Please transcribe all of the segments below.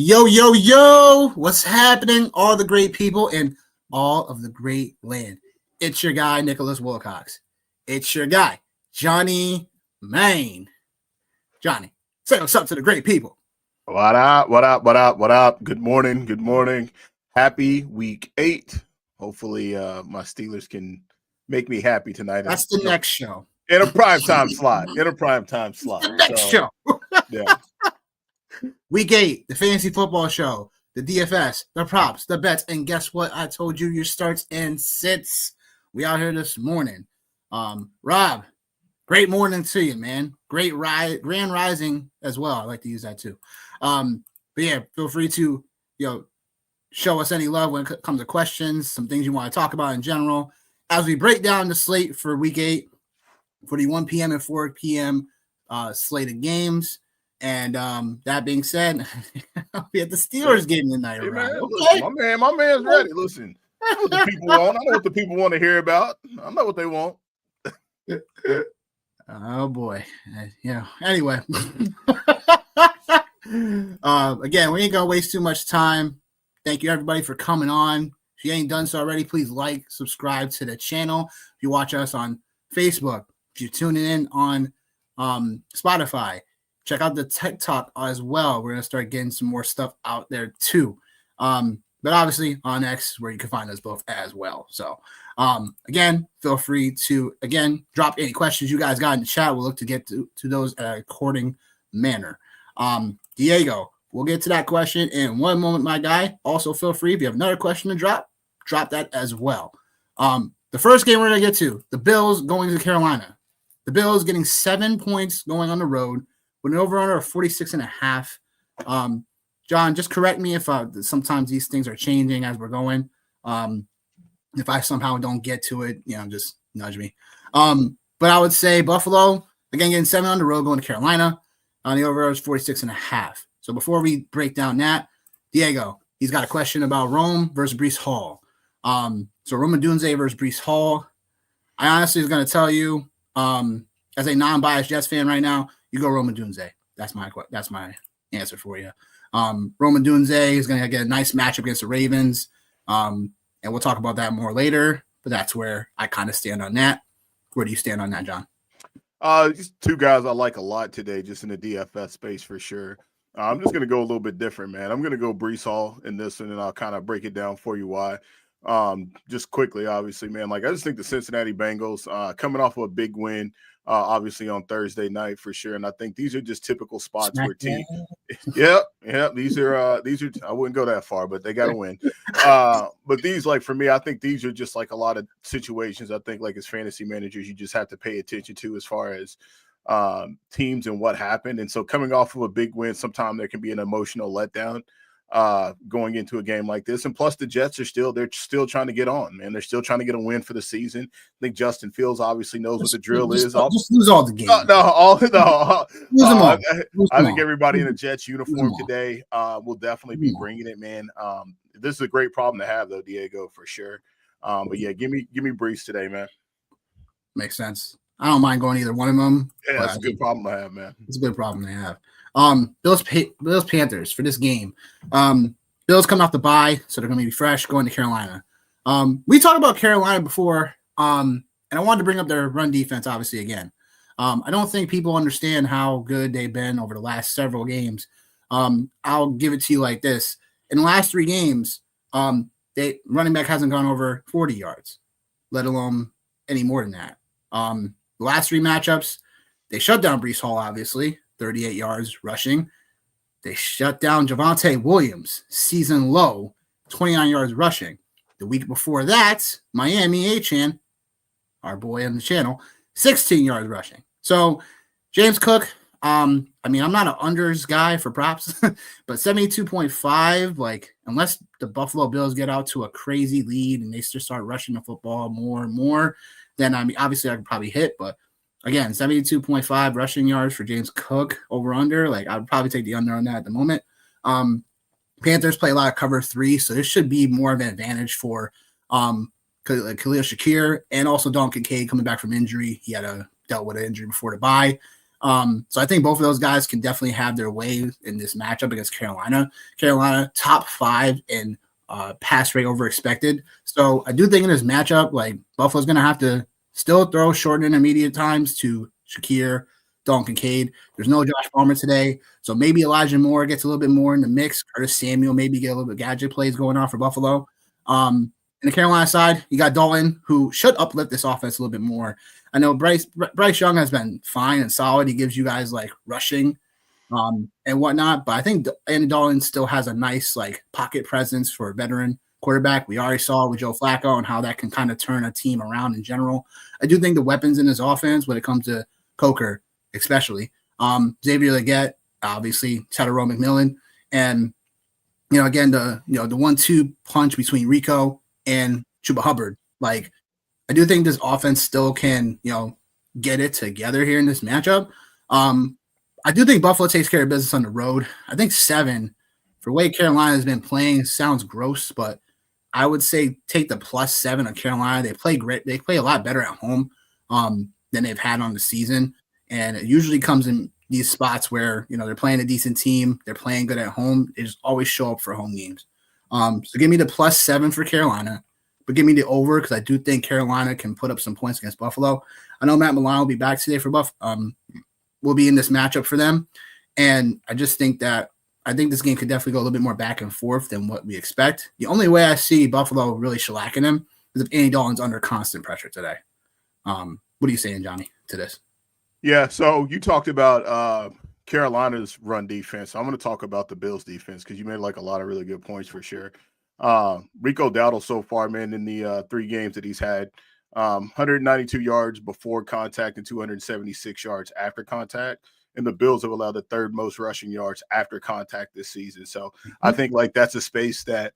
Yo, yo, yo, what's happening? All the great people in all of the great land. It's your guy, Nicholas Wilcox. It's your guy, Johnny Main. Johnny, say what's up to the great people. What up? What up? What up? What up? Good morning. Good morning. Happy week 8. Hopefully, my Steelers can make me happy tonight. That's the next show. In a primetime slot. The next show. Yeah. Week 8, the fantasy football show, the DFS, the props, the bets, and guess what? I told you your starts and sits. We out here this morning. Rob, great morning to you, man. Great grand rising as well. I like to use that too. But yeah, feel free to show us any love when it comes to questions, some things you want to talk about in general. As we break down the slate for week 8, for the 1 p.m. and 4 p.m. Slated games. And that being said, we had the Steelers game tonight. Hey, man, listen, my man's ready. Listen, I know what the people want. I know what the people want to hear about. I know what they want. Oh boy, Anyway, again, we ain't gonna waste too much time. Thank you everybody for coming on. If you ain't done so already, please like, subscribe to the channel. If you watch us on Facebook, if you're tuning in on Spotify. Check out the TikTok as well. We're going to start getting some more stuff out there too. But obviously on X where you can find us both as well. So again, feel free to, drop any questions you guys got in the chat. We'll look to get to those in a according manner. Diego, we'll get to that question in one moment, my guy. Also feel free, if you have another question to drop that as well. The first game we're going to get to, the Bills going to Carolina. The Bills getting 7 points going on the road. With an over-under of 46.5. John, just correct me if sometimes these things are changing as we're going. If I somehow don't get to it, just nudge me. But I would say Buffalo, again, getting 7 on the road, going to Carolina. The over-under is 46.5. So before we break down that, Diego, he's got a question about Rome versus Breece Hall. So Rome Odunze versus Breece Hall. I honestly was going to tell you, as a non-biased Jets fan right now, you go Rome Odunze. That's my answer for you. Rome Odunze is going to get a nice matchup against the Ravens, and we'll talk about that more later. But that's where I kind of stand on that. Where do you stand on that, John? Just two guys I like a lot today, just in the DFS space for sure. I'm just going to go a little bit different, man. I'm going to go Breece Hall in this one, and I'll kind of break it down for you why. Just quickly, obviously, man. I just think the Cincinnati Bengals coming off of a big win. Obviously on Thursday night for sure, and I think these are just typical spots where teams. Yeah. These are. I wouldn't go that far, but they got to win. But these, for me, I think these are just a lot of situations. I think as fantasy managers, you just have to pay attention to as far as teams and what happened. And so coming off of a big win, sometimes there can be an emotional letdown. Going into a game like this. And plus the Jets are still trying to get on, man. They're still trying to get a win for the season. I think Justin Fields obviously knows what the drill is. Just lose all the games. I think everybody in a Jets uniform today will definitely be bringing it, man. This is a great problem to have though, Diego, for sure. But yeah, give me Breece today, man. Makes sense. I don't mind going either one of them. Yeah, that's a good problem to have, man. It's a good problem to have. Bills Panthers for this game. Bills coming off the bye, so they're going to be fresh going to Carolina. We talked about Carolina before, and I wanted to bring up their run defense, obviously, again. I don't think people understand how good they've been over the last several games. I'll give it to you like this. In the last 3 games, running back hasn't gone over 40 yards, let alone any more than that. The last 3 matchups, they shut down Breece Hall, obviously. 38 yards rushing. They shut down Javonte Williams, season low, 29 yards rushing. The week before that, Miami Achan, our boy on the channel, 16 yards rushing. So James Cook, I'm not an unders guy for props, but 72.5, unless the Buffalo Bills get out to a crazy lead and they just start rushing the football more and more, then obviously I could probably hit, but again, 72.5 rushing yards for James Cook over under. I would probably take the under on that at the moment. Panthers play a lot of cover 3, so this should be more of an advantage for Khalil Shakir and also Don Kincaid coming back from injury. He had dealt with an injury before the bye. So I think both of those guys can definitely have their way in this matchup against Carolina. Carolina top 5 in pass rate over expected. So I do think in this matchup, like Buffalo's going to have to still throw short and intermediate times to Shakir, Dalton Kincaid. There's no Josh Palmer today. So maybe Elijah Moore gets a little bit more in the mix. Curtis Samuel maybe get a little bit gadget plays going on for Buffalo. In the Carolina side, you got Dalton, who should uplift this offense a little bit more. I know Bryce Young has been fine and solid. He gives you guys like rushing and whatnot. But I think Andy Dalton still has a nice like pocket presence for a veteran quarterback. We already saw with Joe Flacco and how that can kind of turn a team around in general. I do think the weapons in his offense when it comes to Coker, especially Xavier Legette, obviously Tedero McMillan, and again the 1-2 punch between Rico and Chuba Hubbard. Like I do think this offense still can get it together here in this matchup. I do think Buffalo takes care of business on the road. I think 7 for the way Carolina has been playing sounds gross, but I would say take the +7 of Carolina. They play great. They play a lot better at home than they've had on the season. And it usually comes in these spots where, they're playing a decent team. They're playing good at home. They just always show up for home games. So give me the +7 for Carolina, but give me the over because I do think Carolina can put up some points against Buffalo. I know Matt Milano will be back today for will be in this matchup for them. And I just think this game could definitely go a little bit more back and forth than what we expect. The only way I see Buffalo really shellacking them is if Andy Dalton's under constant pressure today. What are you saying, Johnny, to this? Yeah, so you talked about Carolina's run defense. I'm going to talk about the Bills' defense because you made like a lot of really good points for sure. Rico Dowdle so far, man, in the 3 games that he's had, 192 yards before contact and 276 yards after contact. And the Bills have allowed the 3rd most rushing yards after contact this season. So I think like that's a space that,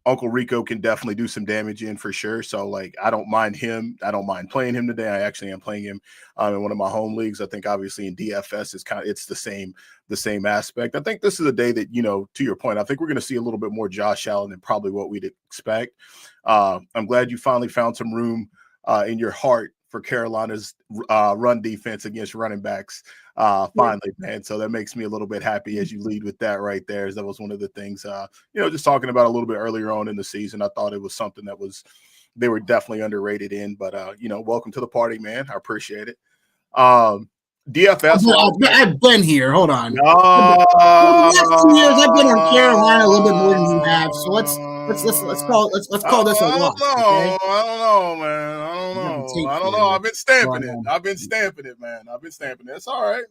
Uncle Rico can definitely do some damage in for sure. So like, I don't mind him. I don't mind playing him today. I actually am playing him in one of my home leagues. I think obviously in DFS it's the same aspect. I think this is a day that, to your point, I think we're going to see a little bit more Josh Allen than probably what we'd expect. I'm glad you finally found some room in your heart for Carolina's run defense against running backs finally, man. So that makes me a little bit happy as you lead with that right there. That was one of the things, just talking about a little bit earlier on in the season. I thought it was something they were definitely underrated in, but welcome to the party, man. I appreciate it. DFS. I've been here. Hold on. The last 2 years, I've been in Carolina a little bit more than you have. So let's call this a loss. Okay? I don't know, man. I don't know. I've been stamping it. Man. I've been stamping it. It's all right.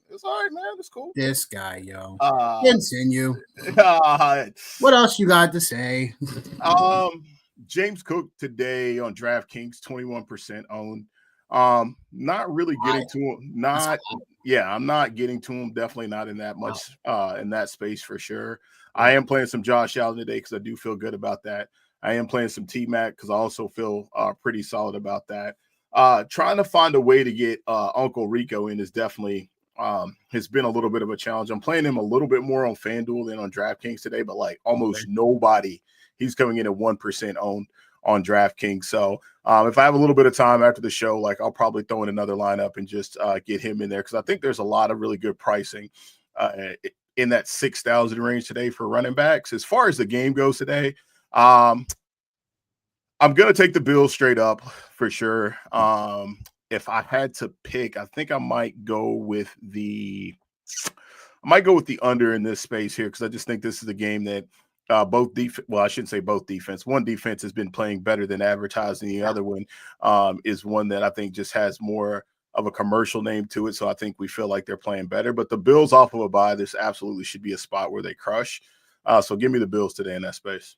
Man. It's cool. This guy, yo. Continue. What else you got to say? James Cook today on DraftKings, 21% owned. Not really getting to him. I'm not getting to him. Definitely not in that much in that space for sure. I am playing some Josh Allen today because I do feel good about that. I am playing some T-Mac because I also feel pretty solid about that. Trying to find a way to get Uncle Rico in is definitely has been a little bit of a challenge. I'm playing him a little bit more on FanDuel than on DraftKings today, but like almost nobody. He's coming in at 1% owned on DraftKings. So if I have a little bit of time after the show, like I'll probably throw in another lineup and just get him in there because I think there's a lot of really good pricing in that 6,000 range today for running backs. As far as the game goes today, I'm going to take the Bills straight up for sure. If I had to pick, I think I might go with the under in this space here because I just think this is a game that I shouldn't say both defense. One defense has been playing better than advertised, and the other one is one that I think just has more of a commercial name to it. So I think we feel like they're playing better. But the Bills off of a bye, this absolutely should be a spot where they crush. So give me the Bills today in that space.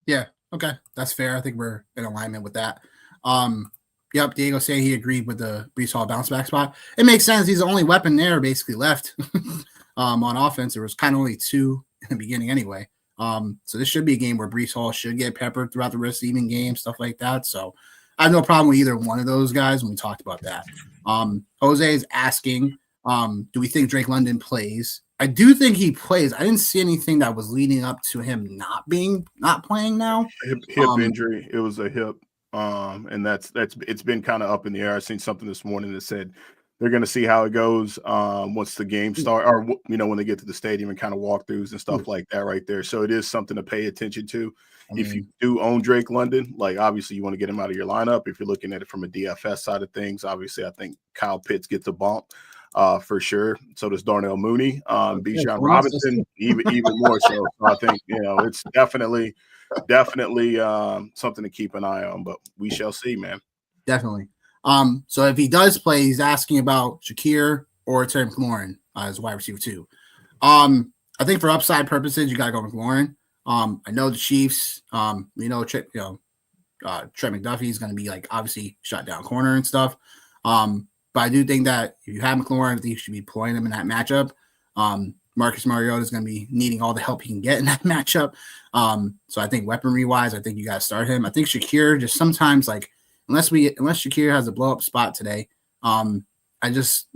Yeah, okay. That's fair. I think we're in alignment with that. Yep, Diego saying he agreed with the Breece Hall bounce back spot. It makes sense. He's the only weapon there basically left on offense. There was kind of only 2 in the beginning anyway. So this should be a game where Breece Hall should get peppered throughout the receiving game, stuff like that. So I have no problem with either one of those guys when we talked about that. Jose is asking, do we think Drake London plays? I do think he plays. I didn't see anything that was leading up to him not playing now. Hip injury. It was a hip. And it's been kind of up in the air. I seen something this morning that said they're going to see how it goes once the game start, or when they get to the stadium and kind of walkthroughs and stuff like that right there. So it is something to pay attention to. If you do own Drake London, like obviously you want to get him out of your lineup. If you're looking at it from a DFS side of things, obviously I think Kyle Pitts gets a bump for sure. So does Darnell Mooney, Bijan Robinson, even more so. So I think it's definitely something to keep an eye on. But we shall see, man. Definitely. So if he does play, he's asking about Shakir or Terry McLaurin as wide receiver 2. I think for upside purposes, you got to go McLaurin. I know the Chiefs. Trent McDuffie is going to be like obviously shut down corner and stuff. But I do think that if you have McLaurin, I think you should be playing him in that matchup. Marcus Mariota is going to be needing all the help he can get in that matchup. So I think weaponry wise, I think you got to start him. I think Shakir just sometimes like unless Shakir has a blow up spot today,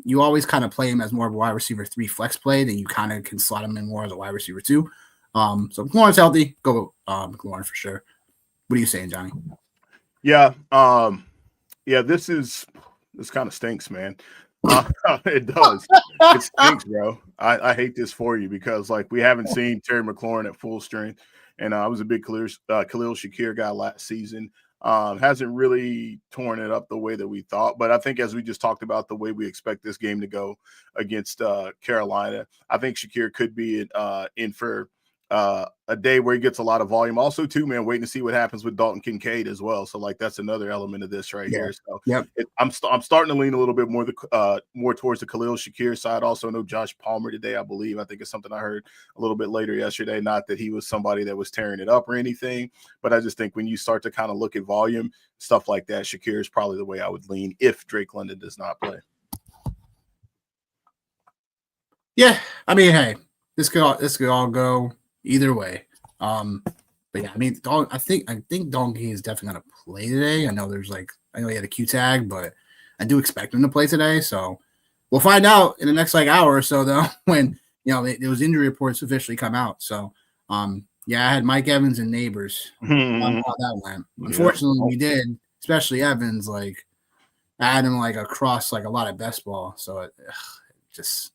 you always kind of play him as more of a wide receiver 3 flex play, then you kind of can slot him in more as a wide receiver 2. So McLaurin's healthy, go McLaurin for sure. What are you saying, Johnny? Yeah, this kind of stinks, man. It does. It stinks, bro. I hate this for you because like we haven't seen Terry McLaurin at full strength, and I was a big Khalil Shakir guy last season. Hasn't really torn it up the way that we thought, but I think as we just talked about the way we expect this game to go against Carolina, I think Shakir could be in for a day where he gets a lot of volume. Also, too, man, waiting to see what happens with Dalton Kincaid as well. So, like, that's another element of this right here. So, I'm starting to lean a little bit more towards the Khalil Shakir side. Also, know Josh Palmer today, I believe. I think it's something I heard a little bit later yesterday. Not that he was somebody that was tearing it up or anything, but I just think when you start to kind of look at volume, stuff like that, Shakir is probably the way I would lean if Drake London does not play. Yeah, I mean, hey, this could all go either way. But yeah, I mean, I think Donkey is definitely gonna play today. I know he had a Q tag, but I do expect him to play today. So we'll find out in the next hour or so, though, when those injury reports officially come out. So yeah, I had Mike Evans and Neighbors. How that went. Unfortunately, we did, especially Evans. Like I had him across a lot of best ball. So just.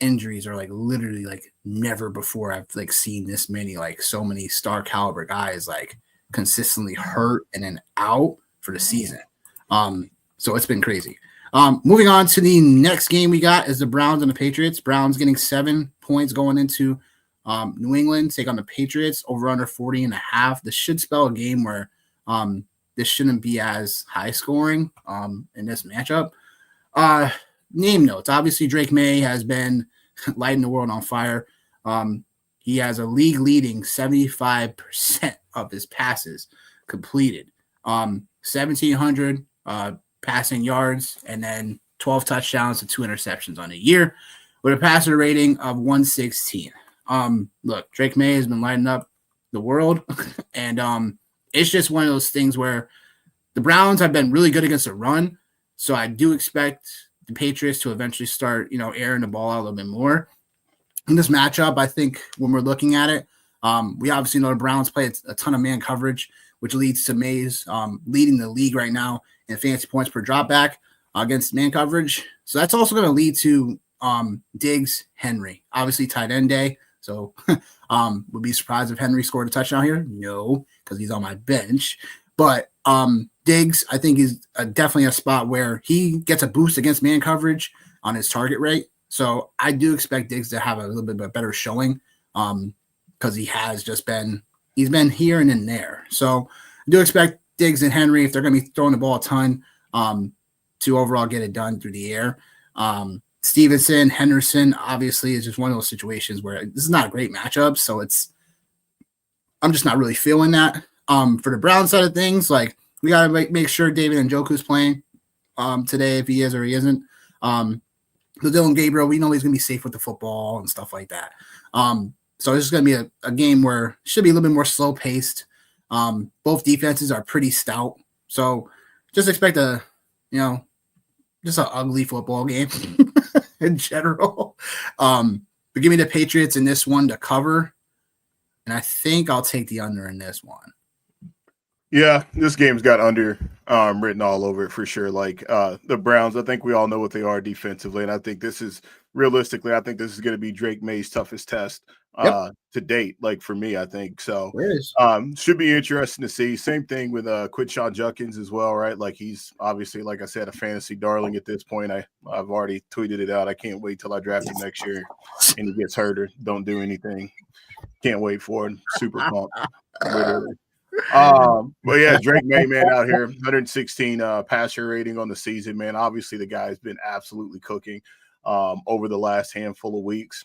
Injuries are literally never before I've seen this many so many star caliber guys consistently hurt and then out for the season. So it's been crazy. Moving on to the next game we got is the Browns and the Patriots. Browns getting 7 points going into New England, take on the Patriots over under 40.5. This should spell a game where this shouldn't be as high scoring in this matchup. Name notes. Obviously, Drake May has been lighting the world on fire. He has a league-leading 75% of his passes completed. 1,700 passing yards, and then 12 touchdowns and 2 interceptions on the year with a passer rating of 116. Look, Drake May has been lighting up the world, and it's just one of those things where the Browns have been really good against the run, so I do expect the Patriots to eventually start, airing the ball out a little bit more. In this matchup, I think when we're looking at it, we obviously know the Browns play a ton of man coverage, which leads to Mays leading the league right now in fantasy points per dropback against man coverage. So that's also going to lead to Diggs, Henry, obviously tight end day. So would be surprised if Henry scored a touchdown here. No, because he's on my bench. But Diggs, I think, is definitely a spot where he gets a boost against man coverage on his target rate. So I do expect Diggs to have a little bit of a better showing because he's been here and in there. So I do expect Diggs and Henry, if they're going to be throwing the ball a ton, to overall get it done through the air. Stevenson, Henderson, obviously, is just one of those situations where this is not a great matchup. So I'm just not really feeling that. For the Brown side of things, we got to make sure David Njoku's playing today if he is or he isn't. The Dylan Gabriel, we know he's going to be safe with the football and stuff like that. So it's just going to be a game where it should be a little bit more slow-paced. Both defenses are pretty stout. So just expect just an ugly football game in general. But give me the Patriots in this one to cover, and I think I'll take the under in this one. Yeah, this game's got under written all over it for sure. Like the Browns, I think we all know what they are defensively, and I think this is realistically, I think this is going to be Drake May's toughest test Yep, to date. Like for me, I think so. there it is. Should be interesting to see. Same thing with Quinshawn Judkins as well, right? Like he's obviously, like I said, a fantasy darling at this point. I've already tweeted it out. I can't wait till I draft him next year, and he gets hurt or don't do anything. Can't wait for it. Super pumped, literally. But yeah, Drake May, man, out here, 116 passer rating on the season, man. Obviously, the guy's been absolutely cooking over the last handful of weeks.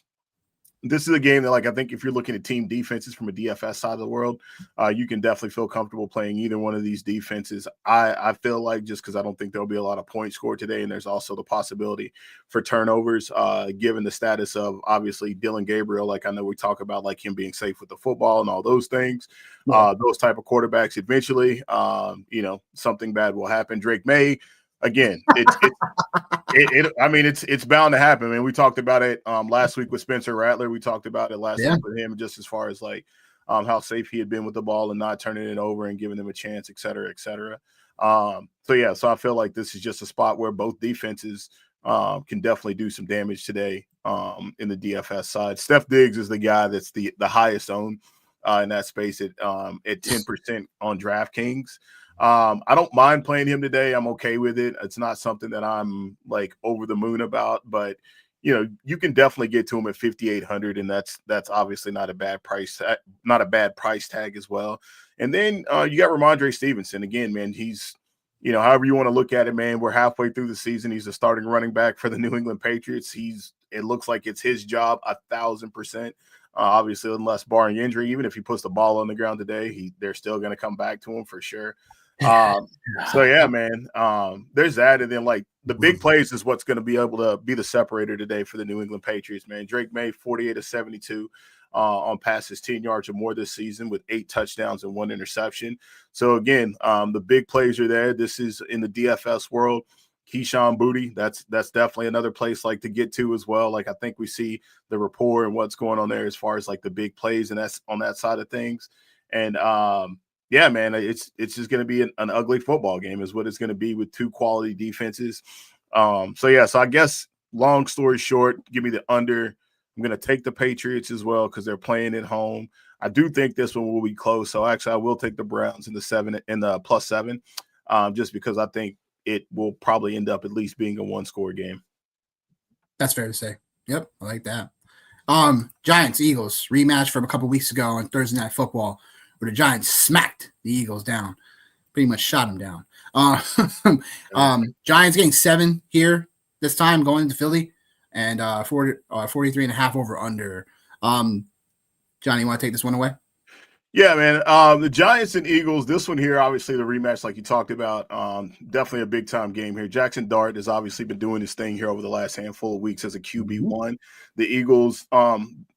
This is a game that, like, I think if you're looking at team defenses from a DFS side of the world, you can definitely feel comfortable playing either one of these defenses. I feel like just because I don't think there'll be a lot of points scored today, and there's also the possibility for turnovers, given the status of obviously Dylan Gabriel. Like I know we talk about like him being safe with the football and all those things. Those type of quarterbacks eventually, something bad will happen. Drake May, again, I mean, it's bound to happen. I mean, we talked about it last week with Spencer Rattler. We talked about it last week with him, just as far as like how safe he had been with the ball and not turning it over and giving them a chance, et cetera, et cetera. So I feel like this is just a spot where both defenses can definitely do some damage today in the DFS side. Steph Diggs is the guy that's the highest owned in that space at 10% on DraftKings. I don't mind playing him today. I'm okay with it. It's not something that I'm like over the moon about, but you can definitely get to him at 5,800, and that's obviously not a bad price tag as well. And then you got Ramondre Stevenson again, man. He's however you want to look at it, man. We're halfway through the season. He's a starting running back for the New England Patriots. It looks like it's his job 1,000%. Obviously, unless barring injury, even if he puts the ball on the ground today, they're still going to come back to him for sure. So yeah, man. There's that, and then like the big plays is what's going to be able to be the separator today for the New England Patriots, man. Drake May, 48 of 72 on passes 10 yards or more this season with 8 touchdowns and 1 interception. So again, the big plays are there. This is in the DFS world. Keyshawn Booty, that's definitely another place like to get to as well. Like I think we see the rapport and what's going on there as far as like the big plays, and that's on that side of things. And yeah, man, it's just going to be an ugly football game is what it's going to be with 2 quality defenses. So I guess long story short, give me the under. I'm going to take the Patriots as well because they're playing at home. I do think this one will be close. So actually, I will take the Browns in the +7, just because I think it will probably end up at least being a 1-score game. That's fair to say. Yep, I like that. Giants Eagles rematch from a couple weeks ago on Thursday Night Football, where the Giants smacked the Eagles down, pretty much shot them down. Giants getting 7 here this time going into Philly, and 43.5 over under. Johnny, you want to take this one away? Yeah, man. The Giants and Eagles, this one here, obviously the rematch, like you talked about, definitely a big time game here. Jackson Dart has obviously been doing his thing here over the last handful of weeks as a QB1. The Eagles,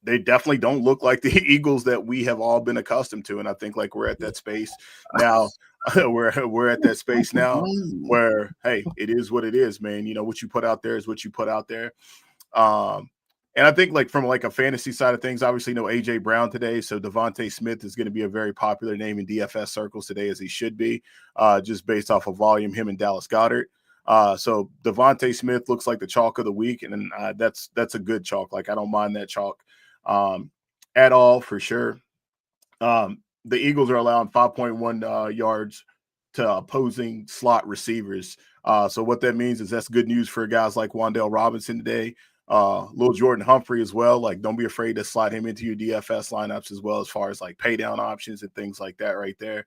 they definitely don't look like the Eagles that we have all been accustomed to. And I think like we're at that space now. we're at that space now where, hey, it is what it is, man. What you put out there is what you put out there. And I think like from like a fantasy side of things, obviously no AJ Brown today. So Devontae Smith is going to be a very popular name in DFS circles today, as he should be, just based off of volume, him and Dallas Goedert. So Devontae Smith looks like the chalk of the week. And that's a good chalk. Like I don't mind that chalk at all for sure. The Eagles are allowing 5.1 yards to opposing slot receivers. So what that means is that's good news for guys like Wan'Dale Robinson today. Little Jordan Humphrey as well. Like, don't be afraid to slide him into your DFS lineups as well, as far as like pay down options and things like that right there.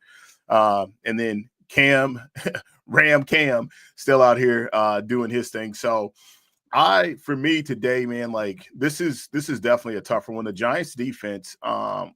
And then Ram Cam still out here doing his thing. So for me today, man, like this is definitely a tougher one. The Giants defense on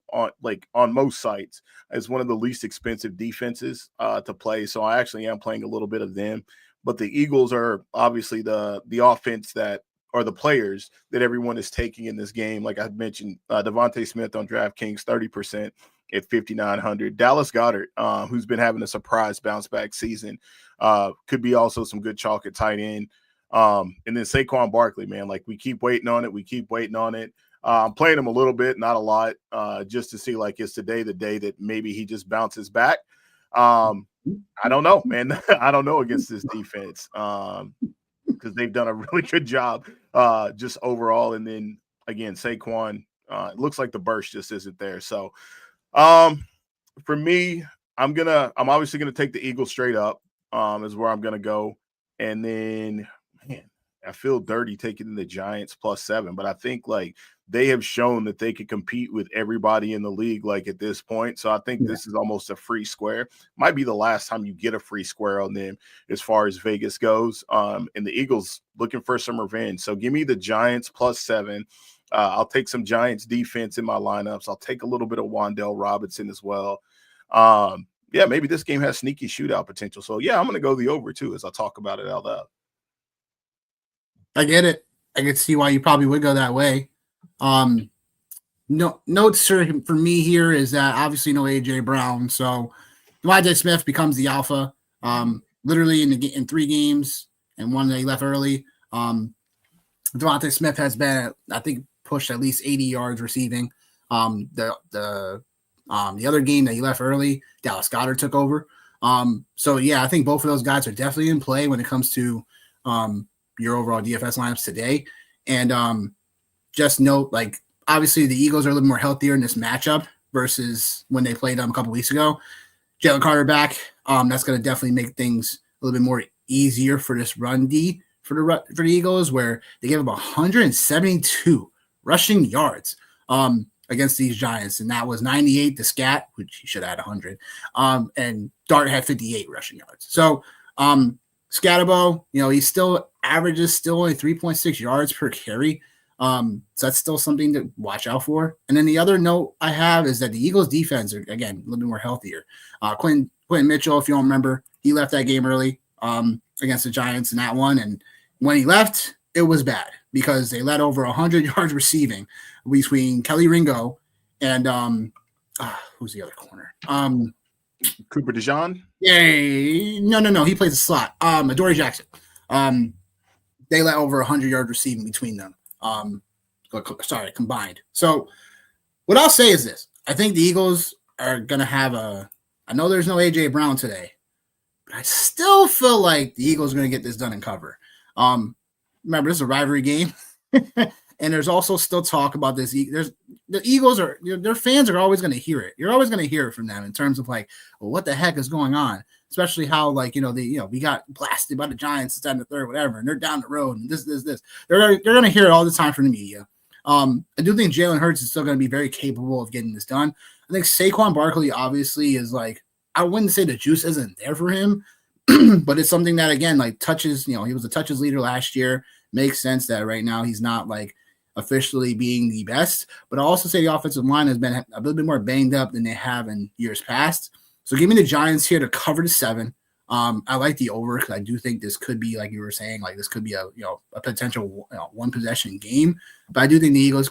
most sites is one of the least expensive defenses to play. So I actually am playing a little bit of them, but the Eagles are obviously the offense that are the players that everyone is taking in this game. Like I mentioned, Devontae Smith on DraftKings, 30% at 5,900. Dallas Goedert, who's been having a surprise bounce back season, could be also some good chalk at tight end. And then Saquon Barkley, man, like we keep waiting on it. I'm playing him a little bit, not a lot, just to see like is today the day that maybe he just bounces back. I don't know, man. I don't know against this defense because they've done a really good job just overall. And then again, Saquon, it looks like the burst just isn't there. So for me, I'm obviously gonna take the Eagles straight up. Is where I'm gonna go, and then man, I feel dirty taking the Giants +7, but I think like they have shown that they could compete with everybody in the league like at this point. So I think this is almost a free square. Might be the last time you get a free square on them as far as Vegas goes. And the Eagles looking for some revenge. So give me the Giants +7. I'll take some Giants defense in my lineups. I'll take a little bit of Wan'Dale Robinson as well. Yeah, maybe this game has sneaky shootout potential. So yeah, I'm going to go the over too as I talk about it out loud. I get it. I can see why you probably would go that way. Notes for me here is that obviously no AJ Brown, so DeVonta Smith becomes the alpha. Literally in 3 games and one that he left early. DeVonta Smith has been, I think, pushed at least 80 yards receiving. The other game that he left early, Dallas Goedert took over. So yeah, I think both of those guys are definitely in play when it comes to your overall DFS lineups today. And just note, like, obviously the Eagles are a little more healthier in this matchup versus when they played them a couple weeks ago. Jalen Carter back, that's going to definitely make things a little bit more easier for this run D for the Eagles, where they gave up 172 rushing yards against these Giants, and that was 98 to Scat, which he should have had 100, and Dart had 58 rushing yards. So Scatterbo, he still averages only 3.6 yards per carry. So that's still something to watch out for. And then the other note I have is that the Eagles defense are, again, a little bit more healthier. Quentin Mitchell, if you don't remember, he left that game early against the Giants in that one. And when he left, it was bad because they let over 100 yards receiving between Kelly Ringo and who's the other corner? Cooper DeJean? Yeah, no. He plays a slot. Adoree Jackson. They let over 100 yards receiving between them. Combined. So what I'll say is this. I think the Eagles are going to have I know there's no AJ Brown today, but I still feel like the Eagles are going to get this done and cover. Remember, this is a rivalry game. And there's also still talk about this. The Eagles their fans are always going to hear it. You're always going to hear it from them in terms of like, well, what the heck is going on? Especially how we got blasted by the Giants instead of the third, whatever, and they're down the road and this. They're going to hear it all the time from the media. I do think Jalen Hurts is still going to be very capable of getting this done. I think Saquon Barkley obviously is like, I wouldn't say the juice isn't there for him, but it's something that again like touches. He was a touches leader last year. Makes sense that right now he's not like officially being the best, but I also say the offensive line has been a little bit more banged up than they have in years past. So give me the Giants here to cover the 7. I like the over because I do think this could be, like you were saying, like this could be a potential one possession game. But I do think the Eagles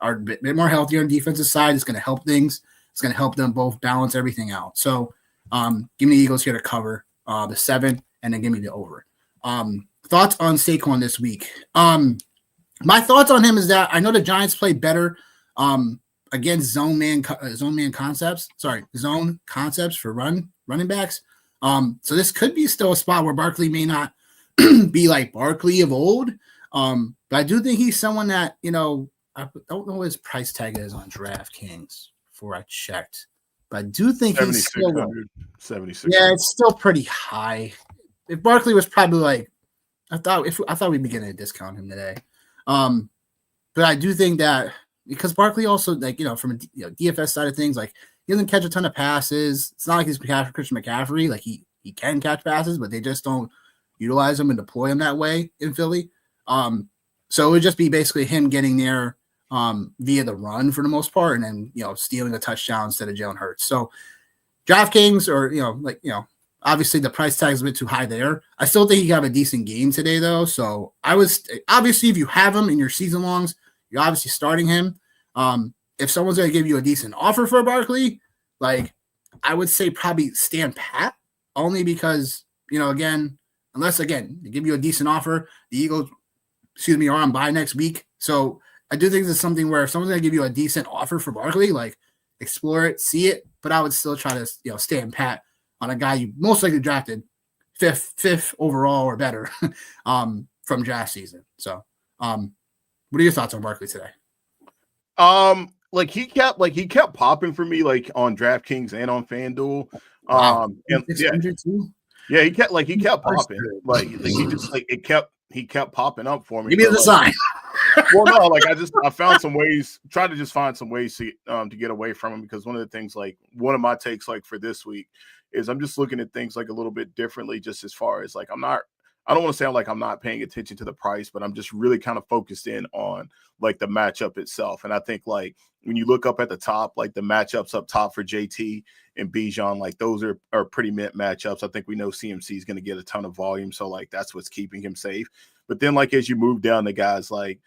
are a bit more healthier on the defensive side. It's going to help things. It's going to help them both balance everything out. So give me the Eagles here to cover the 7, and then give me the over. Thoughts on Saquon this week? My thoughts on him is that I know the Giants play better against zone concepts for running backs. So this could be still a spot where Barkley may not be like Barkley of old. But I do think he's someone that, I don't know what his price tag is on DraftKings before I checked. But I do think he's still 76. Yeah, it's still pretty high. If Barkley was probably like, I thought we'd be getting a discount on him today. But I do think that because Barkley also, like, from a DFS side of things, like he doesn't catch a ton of passes. It's not like he's Christian McCaffrey. Like he can catch passes, but they just don't utilize him and deploy him that way in Philly. So it would just be basically him getting there via the run for the most part, and then stealing a touchdown instead of Jalen Hurts. So DraftKings or obviously the price tag is a bit too high there. I still think you have a decent game today though. So I was obviously, if you have him in your season longs, you're obviously starting him. If someone's going to give you a decent offer for Barkley, like I would say probably stand pat, only because unless they give you a decent offer, the Eagles, are on bye next week. So I do think this is something where if someone's going to give you a decent offer for Barkley, like explore it, see it, but I would still try to stand pat on a guy you most likely drafted fifth overall or better from draft season. So, what are your thoughts on Barkley today? He kept popping for me like on DraftKings and on FanDuel. Wow. And yeah, he kept popping. He kept popping up for me. Give me the sign. Well, no, I found some ways, tried to just find some ways to get away from him, because one of the things, like one of my takes like for this week is I'm just looking at things like a little bit differently, just as far as like I don't want to say I'm not paying attention to the price, but I'm just really kind of focused in on like the matchup itself. And I think like when you look up at the top, like the matchups up top for JT and Bijan, like those are pretty mint matchups. I think we know CMC is going to get a ton of volume, so like that's what's keeping him safe. But then like as you move down the guys like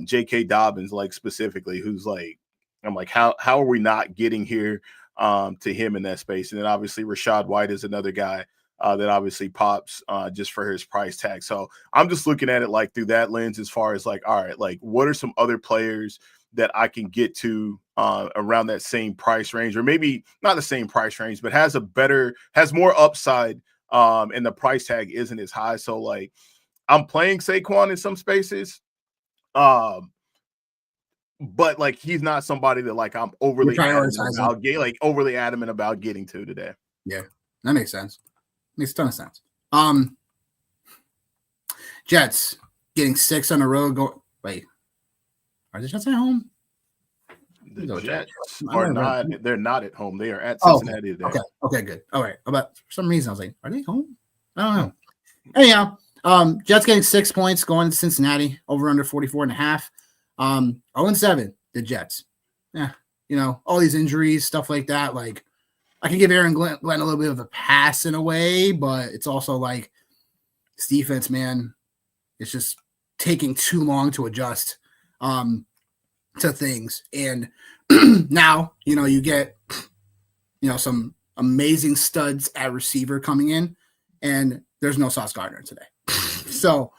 J.K. Dobbins, like specifically, who's like, I'm like, how are we not getting here to him in that space? And then obviously Rashad White is another guy that obviously pops just for his price tag. So I'm just looking at it like through that lens, as far as like, all right, like what are some other players that I can get to around that same price range, or maybe not the same price range, but has more upside and the price tag isn't as high. So like I'm playing Saquon in some spaces. But like he's not somebody that like I'm overly adamant about getting to today. Yeah, that makes sense. Makes a ton of sense. Jets getting 6 on a row. Wait, are the Jets at home? The Jets are not. They're not at home. They are at Cincinnati today. Okay, good. All right. But for some reason I was like, are they home? I don't know. Anyhow, Jets getting 6 points going to Cincinnati, over under 44.5. 0-7, the Jets. Yeah, all these injuries, stuff like that. Like, I can give Aaron Glenn a little bit of a pass in a way, but it's also like this defense, man, it's just taking too long to adjust to things. And now, you get, some amazing studs at receiver coming in, and there's no Sauce Gardner today. So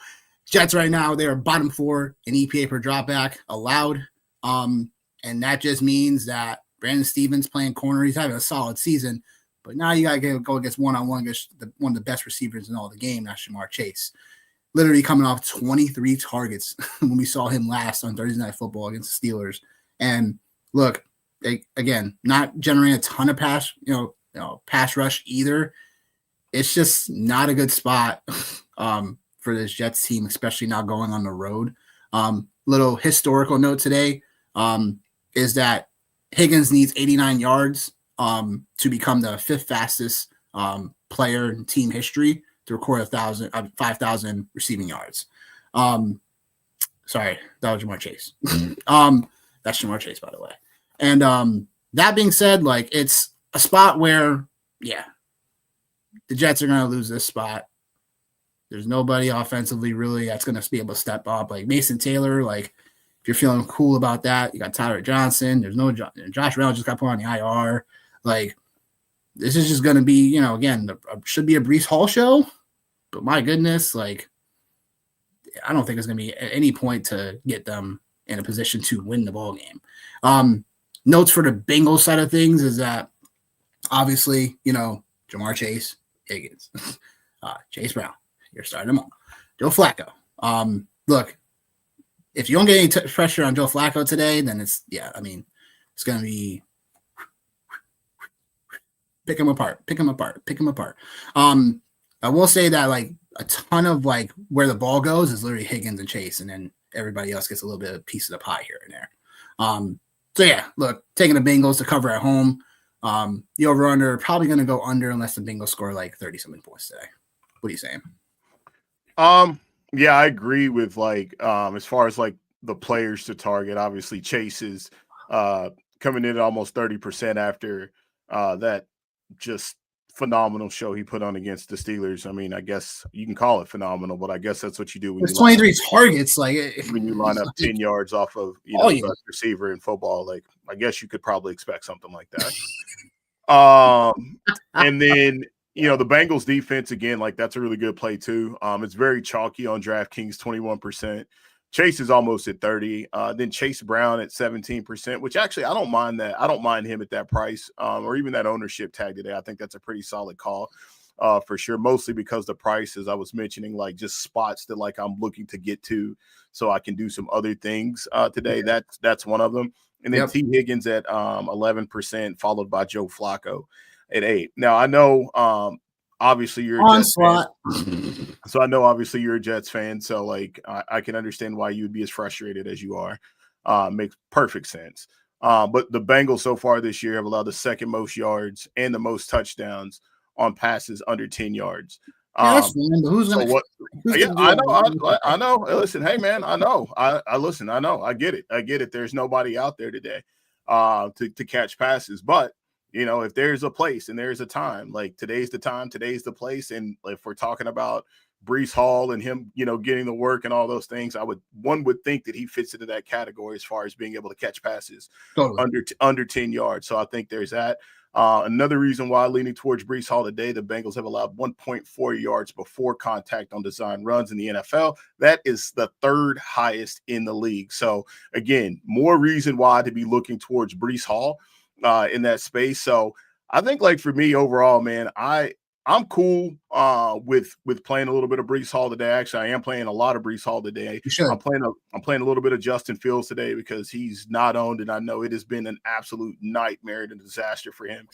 Jets right now, they're bottom 4 in EPA per dropback allowed. And that just means that Brandon Stevens playing corner, he's having a solid season, but now you got to go against one-on-one against one of the best receivers in all the game, that's Jamar Chase. Literally coming off 23 targets when we saw him last on Thursday Night Football against the Steelers. And look, again, not generating a ton of pass rush either. It's just not a good spot for this Jets team, especially now going on the road. Little historical note today is that Higgins needs 89 yards to become the 5th fastest player in team history to record 5,000 receiving yards. Sorry, that was Jamar Chase. That's Jamar Chase, by the way. And that being said, like, it's a spot where, yeah, the Jets are going to lose this spot. There's nobody offensively really that's going to be able to step up. Like Mason Taylor, like, if you're feeling cool about that, you got Tyler Johnson. There's no Josh Reynolds just got put on the IR. Like, this is just going to be, again, should be a Breece Hall show. But my goodness, like, I don't think it's going to be at any point to get them in a position to win the ball game. Notes for the Bengals side of things is that obviously, Jamar Chase, Higgins, Chase Brown, you're starting them all. Joe Flacco. Look, if you don't get any pressure on Joe Flacco today, then it's going to be pick him apart. I will say that, like, a ton of, like, where the ball goes is literally Higgins and Chase, and then everybody else gets a little bit of a piece of the pie here and there. So, yeah, look, taking the Bengals to cover at home. The over-under probably going to go under unless the Bengals score, like, 30-something points today. What are you saying? Yeah, I agree with, like, as far as, like, the players to target, obviously Chase is coming in at almost 30% after that just phenomenal show he put on against the Steelers. I mean, I guess you can call it phenomenal, but I guess that's what you do when you 23 targets, like, when you line up 10 yards off of best receiver in football. Like, I guess you could probably expect something like that. And then the Bengals defense, again, like, that's a really good play too. It's very chalky on DraftKings, 21%. Chase is almost at 30. Then Chase Brown at 17%, which actually I don't mind that. I don't mind him at that price, or even that ownership tag today. I think that's a pretty solid call. For sure, mostly because the price, as I was mentioning, like just spots that like I'm looking to get to so I can do some other things today. Yeah. That's one of them. And then T. Higgins at 11%, followed by Joe Flacco at 8. Now I know obviously you're a Jets fan. So I know obviously you're a Jets fan. So like I can understand why you'd be as frustrated as you are. Makes perfect sense. But the Bengals so far this year have allowed the second most yards and the most touchdowns on passes under 10 yards. Who's so what? Yeah, I know. Listen, hey man, I know. I listen. I know. I get it. There's nobody out there today to catch passes, but you know, if there's a place and there's a time, like today's the time, today's the place, and if we're talking about Breece Hall and him, you know, getting the work and all those things, one would think that he fits into that category as far as being able to catch passes under 10 yards. So I think there's that. Another reason why leaning towards Breece Hall today, the Bengals have allowed 1.4 yards before contact on design runs in the NFL. That is the third highest in the league. So again, more reason why to be looking towards Breece Hall in that space. So I think like for me overall, man, I'm cool with playing a little bit of Breece Hall today. Actually, I am playing a lot of Breece Hall today. I'm playing a little bit of Justin Fields today because he's not owned, and I know it has been an absolute nightmare and a disaster for him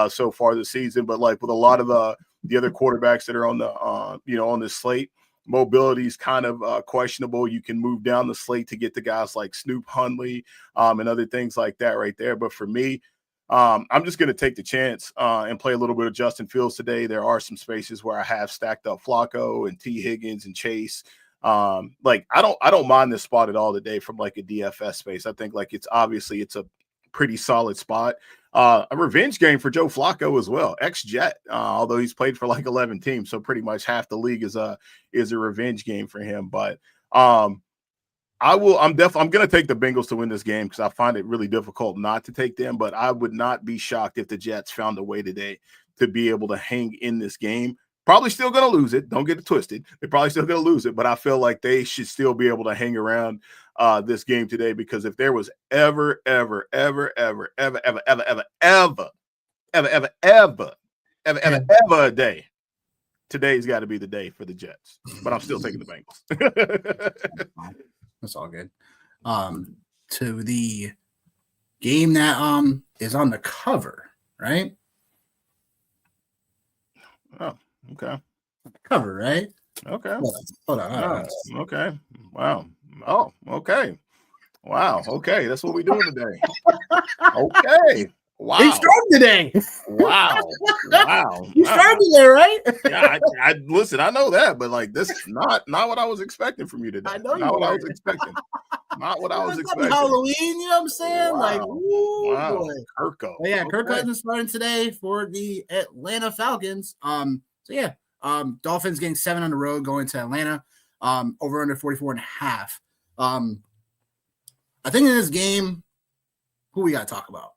so far this season. But like with a lot of the other quarterbacks that are on the on this slate, mobility is kind of questionable. You can move down the slate to get the guys like Snoop Hundley and other things like that right there. But for me, I'm just going to take the chance and play a little bit of Justin Fields today. There are some spaces where I have stacked up Flacco and T. Higgins and Chase. Like I don't mind this spot at all today from like a DFS space. I think like it's a pretty solid spot. A revenge game for Joe Flacco as well, ex-Jet, although he's played for like 11 teams, so pretty much half the league is a revenge game for him. But I'm going to take the Bengals to win this game because I find it really difficult not to take them, but I would not be shocked if the Jets found a way today to be able to hang in this game. Probably still going to lose it. Don't get it twisted. They're probably still going to lose it, but I feel like they should still be able to hang around this game today, because if there was ever a day, today's got to be the day for the Jets. But I'm still taking the Bengals. That's all good. To the game that is on the cover, right? Oh, okay. Cover, right? Okay. Hold on. Okay. Wow. Oh, okay. Wow. Okay. That's what we're doing today. Okay. Wow. He started today. Wow. You started there, right? Yeah, I listen, I know that, but like this is not what I was expecting from you today. I know not what I was expecting. Not what I was expecting. Halloween, you know what I'm saying? Wow. Like, wow. Boy. Kirko. But yeah, Kirk Cousins starting today for the Atlanta Falcons. Dolphins getting 7 on the road going to Atlanta. Over under 44.5. I think in this game, who we got to talk about?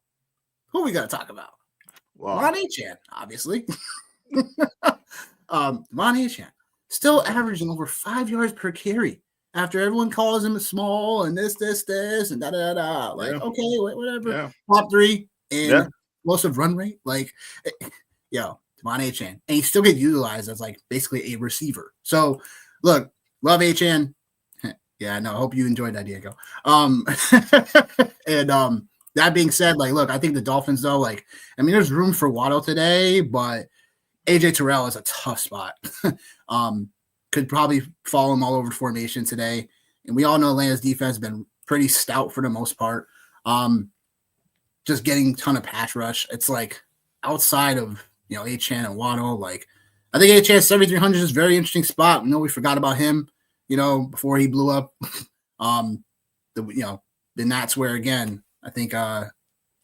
Wow. Ron Achan, obviously. Ron Achan still averaging over 5 yards per carry after everyone calls him small and this and da. Like, okay, whatever. Yeah. Top 3 in explosive run rate. Like, Ron Achan. And he still gets utilized as like basically a receiver. So look, love Achan. Yeah, no, I hope you enjoyed that, Diego. That being said, like, look, I think the Dolphins, though, like, I mean, there's room for Waddle today, but AJ Terrell is a tough spot. Could probably follow him all over formation today. And we all know Atlanta's defense has been pretty stout for the most part. Just getting a ton of pass rush. It's like outside of, Achan and Waddle, like, I think Achan 7,300 is a very interesting spot. We know we forgot about him, before he blew up. Then that's where, again, I think I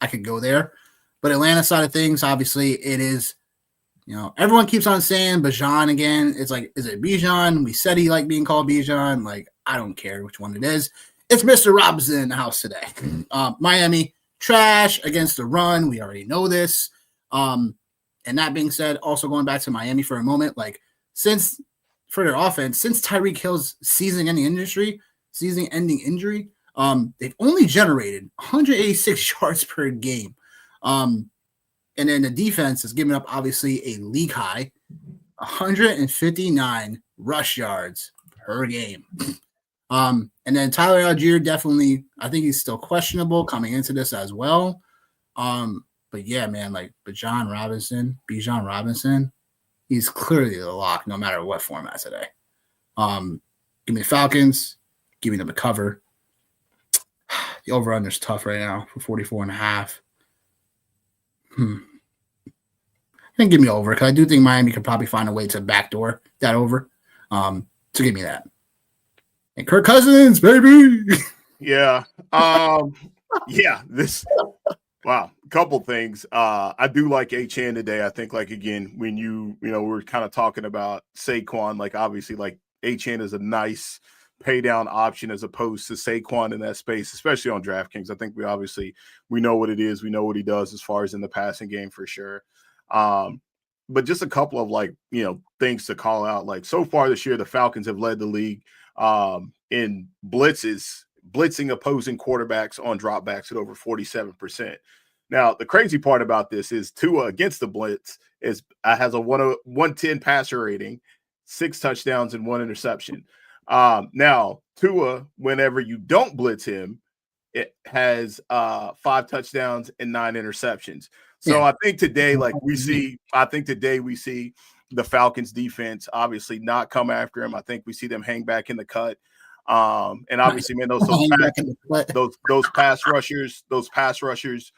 could go there. But Atlanta side of things, obviously, it is, everyone keeps on saying Bijan again. It's like, is it Bijan? We said he liked being called Bijan. Like, I don't care which one it is. It's Mr. Robinson in the house today. Miami, trash against the run. We already know this. And that being said, also going back to Miami for a moment, like, for their offense, since Tyreek Hill's season in the industry, season-ending injury. They've only generated 186 yards per game. And then the defense has given up, obviously, a league high 159 rush yards per game. And then Tyler Algier, definitely, I think he's still questionable coming into this as well. But yeah, man, like Bijan Robinson, he's clearly the lock no matter what format today. Give me the Falcons, give me them to cover. The over-under is tough right now for 44.5. I think give me over because I do think Miami could probably find a way to backdoor that over. So give me that. And Kirk Cousins, baby. Yeah. This wow. Couple things. I do like Achane today. I think, like, again, when we're kind of talking about Saquon, like, obviously, like, Achane is a nice pay down option as opposed to Saquon in that space, especially on DraftKings. I think we know what it is. We know what he does as far as in the passing game for sure. But just a couple of things to call out. Like, so far this year, the Falcons have led the league in blitzing opposing quarterbacks on dropbacks at over 47%. Now, the crazy part about this is Tua against the blitz has a 110 passer rating, 6 touchdowns and 1 interception. Now, Tua, whenever you don't blitz him, it has 5 touchdowns and 9 interceptions. So yeah. I think today we see the Falcons defense obviously not come after him. I think we see them hang back in the cut. And obviously, man, those pass rushers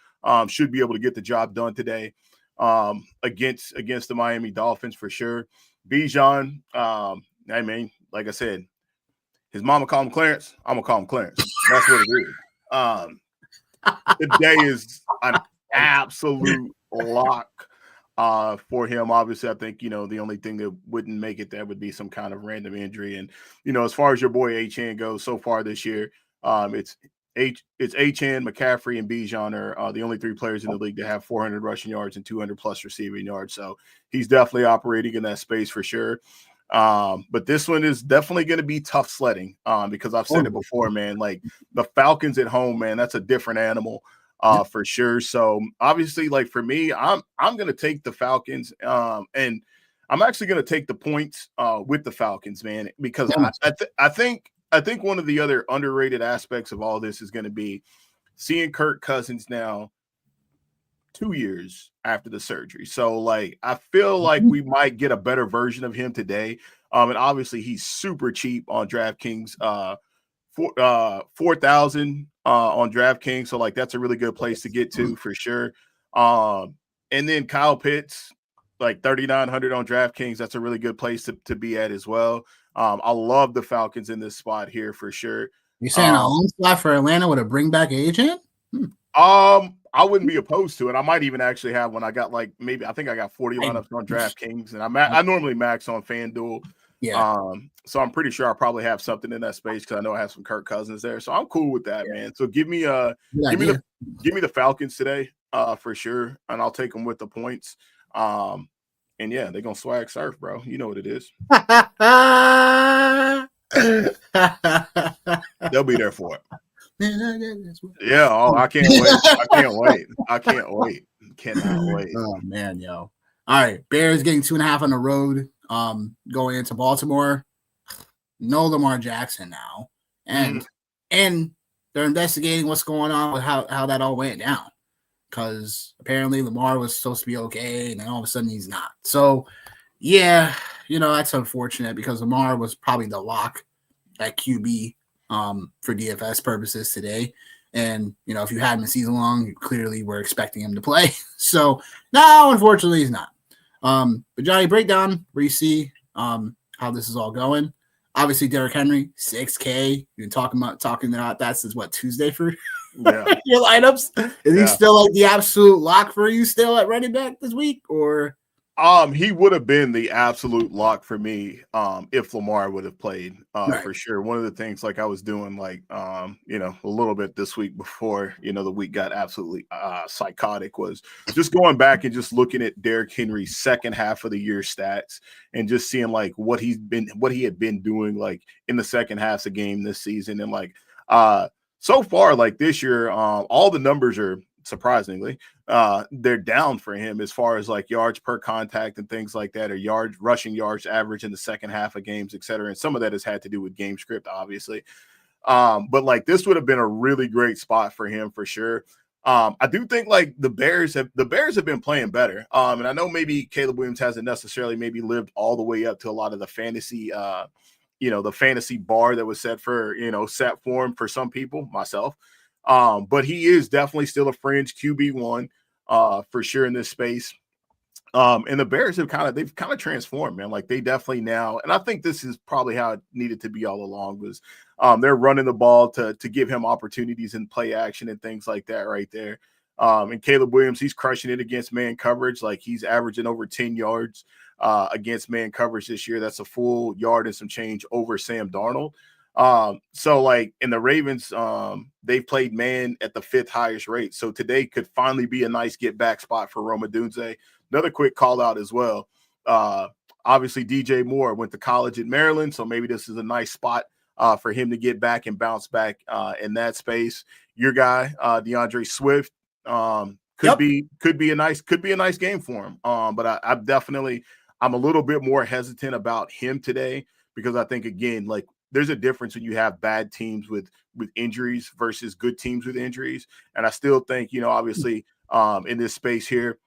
should be able to get the job done today against the Miami Dolphins for sure. Bijan, I mean, like I said, his mama called him Clarence. I'm gonna call him Clarence. That's what it is. Today is an absolute lock for him. Obviously, I think, the only thing that wouldn't make it there would be some kind of random injury. And, as far as your boy Achane goes so far this year, it's Achane, McCaffrey, and Bijan are the only 3 players in the league that have 400 rushing yards and 200 plus receiving yards. So he's definitely operating in that space for sure. But this one is definitely going to be tough sledding because I've said it before, man. Like, the Falcons at home, man, that's a different animal for sure. So obviously, like, for me, I'm going to take the Falcons and I'm actually going to take the points with the Falcons, man, because I think one of the other underrated aspects of all this is going to be seeing Kirk Cousins now 2 years after the surgery. So, like, I feel like we might get a better version of him today. And obviously he's super cheap on DraftKings, 4,000 on DraftKings. So, like, that's a really good place to get to for sure. And then Kyle Pitts, like 3,900 on DraftKings. That's a really good place to be at as well. I love the Falcons in this spot here for sure. You saying a home spot for Atlanta with a bring back agent? I wouldn't be opposed to it. I might even actually have one. I got I think I got 40 lineups on DraftKings, and I normally max on FanDuel. Yeah. So I'm pretty sure I'll probably have something in that space because I know I have some Kirk Cousins there. So I'm cool with that, man. So give me the Falcons today, for sure, and I'll take them with the points. And yeah, they're gonna swag surf, bro. You know what it is. They'll be there for it. Yeah, I can't wait. I can't wait. Cannot wait. Oh man, yo. All right, Bears getting 2.5 on the road. Going into Baltimore. No Lamar Jackson now, and they're investigating what's going on with how that all went down, because apparently Lamar was supposed to be okay, and then all of a sudden he's not. So yeah, that's unfortunate because Lamar was probably the lock at QB for DFS purposes today. And, if you had him a season long, you clearly were expecting him to play. So now, unfortunately, he's not. But Johnny, break down where you see how this is all going. Obviously, Derrick Henry, 6K. You've been talking about that since Tuesday for your lineups. Is he still like the absolute lock for you still at running back this week? Or He would have been the absolute lock for me if Lamar would have played Right. for sure. One of the things like I was doing a little bit this week before, the week got absolutely psychotic was just going back and just looking at Derrick Henry's second half of the year stats and just seeing like what he had been doing like in the second half of game this season. And like so far, like this year, all the numbers are surprisingly they're down for him as far as like yards per contact and things like that, or rushing yards average in the second half of games, et cetera. And some of that has had to do with game script, obviously. But like this would have been a really great spot for him for sure. I do think like the Bears have been playing better. And I know maybe Caleb Williams hasn't necessarily maybe lived all the way up to a lot of the fantasy the fantasy bar that was set for him for some people, myself. But he is definitely still a fringe QB1 for sure in this space. And the Bears have kind of transformed, man. Like they definitely now, and I think this is probably how it needed to be all along was they're running the ball to give him opportunities in play action and things like that right there. And Caleb Williams, he's crushing it against man coverage. Like he's averaging over 10 yards against man coverage this year. That's a full yard and some change over Sam Darnold. So like in the Ravens, they've played man at the 5th highest rate. So today could finally be a nice get back spot for Rome Odunze. Another quick call out as well. Obviously DJ Moore went to college in Maryland. So maybe this is a nice spot for him to get back and bounce back in that space. Your guy, DeAndre Swift, could be a nice game for him. But I'm a little bit more hesitant about him today because I think again, like there's a difference when you have bad teams with injuries versus good teams with injuries. And I still think, obviously in this space here,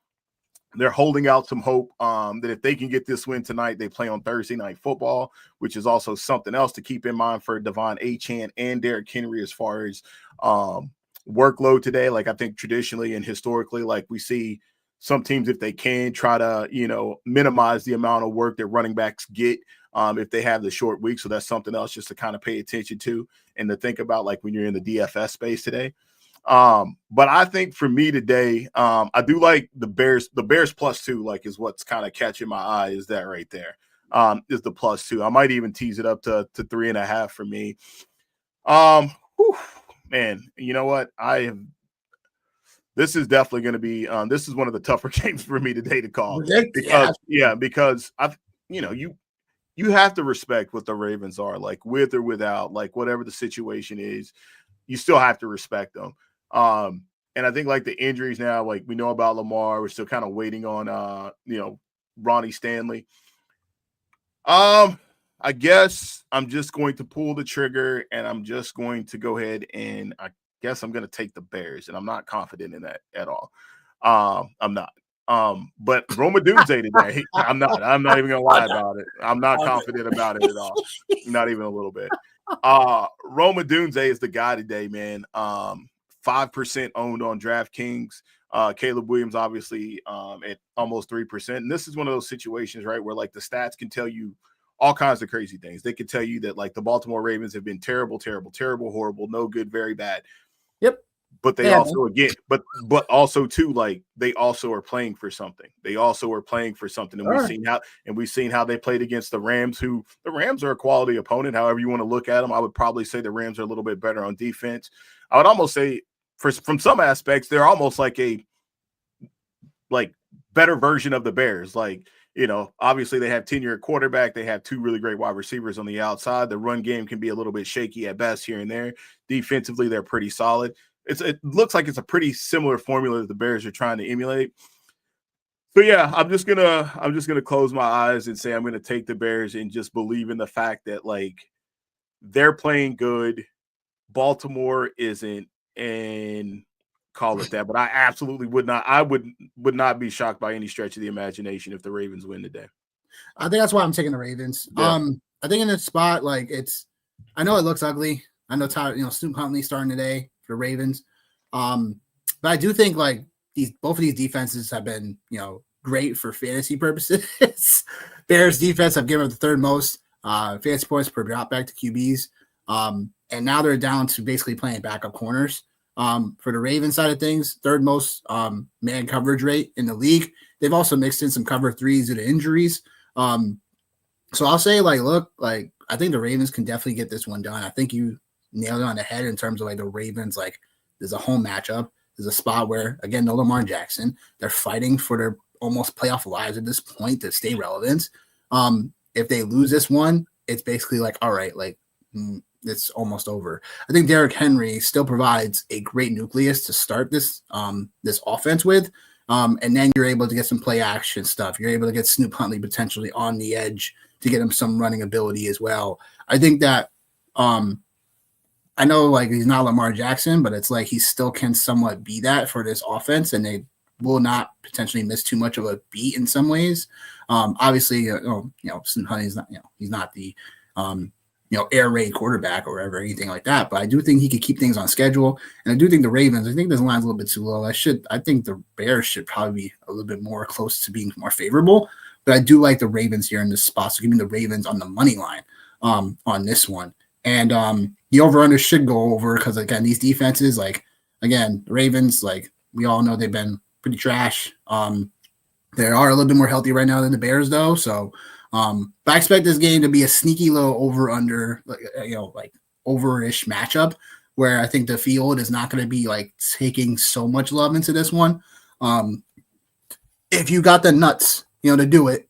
they're holding out some hope that if they can get this win tonight, they play on Thursday Night Football, which is also something else to keep in mind for Devon Achane and Derrick Henry as far as workload today. Like I think traditionally and historically, like we see some teams, if they can try to, minimize the amount of work that running backs get if they have the short week. So that's something else just to kind of pay attention to and to think about like when you're in the DFS space today. But I think for me today, I do like the Bears +2, like is what's kind of catching my eye is that right there. Is the +2. I might even tease it up to 3.5 for me. Man, you know what? This is definitely going to be, this is one of the tougher games for me today to call because you have to respect what the Ravens are like with or without, like whatever the situation is, you still have to respect them. And I think like the injuries now, like we know about Lamar, we're still kind of waiting on, Ronnie Stanley. I guess I'm just going to pull the trigger and I'm just going to go ahead and I guess I'm going to take the Bears, and I'm not confident in that at all. I'm not. But Rome Odunze today, I'm not even gonna lie about it. I'm not confident about it at all. Not even a little bit. Rome Odunze is the guy today, man. 5% owned on DraftKings. Caleb Williams, obviously, at almost 3%. And this is one of those situations, right, where like the stats can tell you all kinds of crazy things. They can tell you that like the Baltimore Ravens have been terrible, horrible, no good, very bad. Yep. But they also again, but also too, like they also are playing for something. And we've seen how they played against the Rams, who the Rams are a quality opponent. However you want to look at them, I would probably say the Rams are a little bit better on defense. I would almost say from some aspects, they're almost like a better version of the Bears. Like, obviously they have tenure quarterback. They have 2 really great wide receivers on the outside. The run game can be a little bit shaky at best here and there. Defensively, they're pretty solid. It looks like it's a pretty similar formula that the Bears are trying to emulate. So yeah, I'm just gonna close my eyes and say I'm gonna take the Bears and just believe in the fact that like they're playing good. Baltimore isn't, and call it that. But I absolutely would not be shocked by any stretch of the imagination if the Ravens win today. I think that's why I'm taking the Ravens. Yeah. I think in this spot, like I know it looks ugly. I know Snoop Huntley starting today for Ravens. But I do think like both of these defenses have been, great for fantasy purposes. Bears defense have given up the 3rd most fantasy points per drop back to QBs. And now they're down to basically playing backup corners. For the Ravens side of things, third most man coverage rate in the league. They've also mixed in some cover threes due to injuries. So I'll say, like, look, like, I think the Ravens can definitely get this one done. I think you nailed it on the head in terms of, like, the Ravens. Like, there's a home matchup. There's a spot where, again, no Lamar Jackson. They're fighting for their almost playoff lives at this point to stay relevant. If they lose this one, it's basically like, all right, like, it's almost over. I think Derrick Henry still provides a great nucleus to start this this offense with. And then you're able to get some play action stuff. You're able to get Snoop Huntley potentially on the edge to get him some running ability as well. I think that I know, like, he's not Lamar Jackson, but it's like he still can somewhat be that for this offense, and they will not potentially miss too much of a beat in some ways. Obviously, Snoop Huntley's not, he's not the air raid quarterback or whatever, anything like that. But I do think he could keep things on schedule. And I do think the Ravens, I think this line's a little bit too low. I think the Bears should probably be a little bit more close to being more favorable. But I do like the Ravens here in this spot. So give me the Ravens on the money line on this one. And the over-under should go over because, again, these defenses, like, again, the Ravens, like, we all know they've been pretty trash. They are a little bit more healthy right now than the Bears, though. So, but I expect this game to be a sneaky low over-under, like over-ish matchup where I think the field is not going to be, like, taking so much love into this one. If you got the nuts, to do it,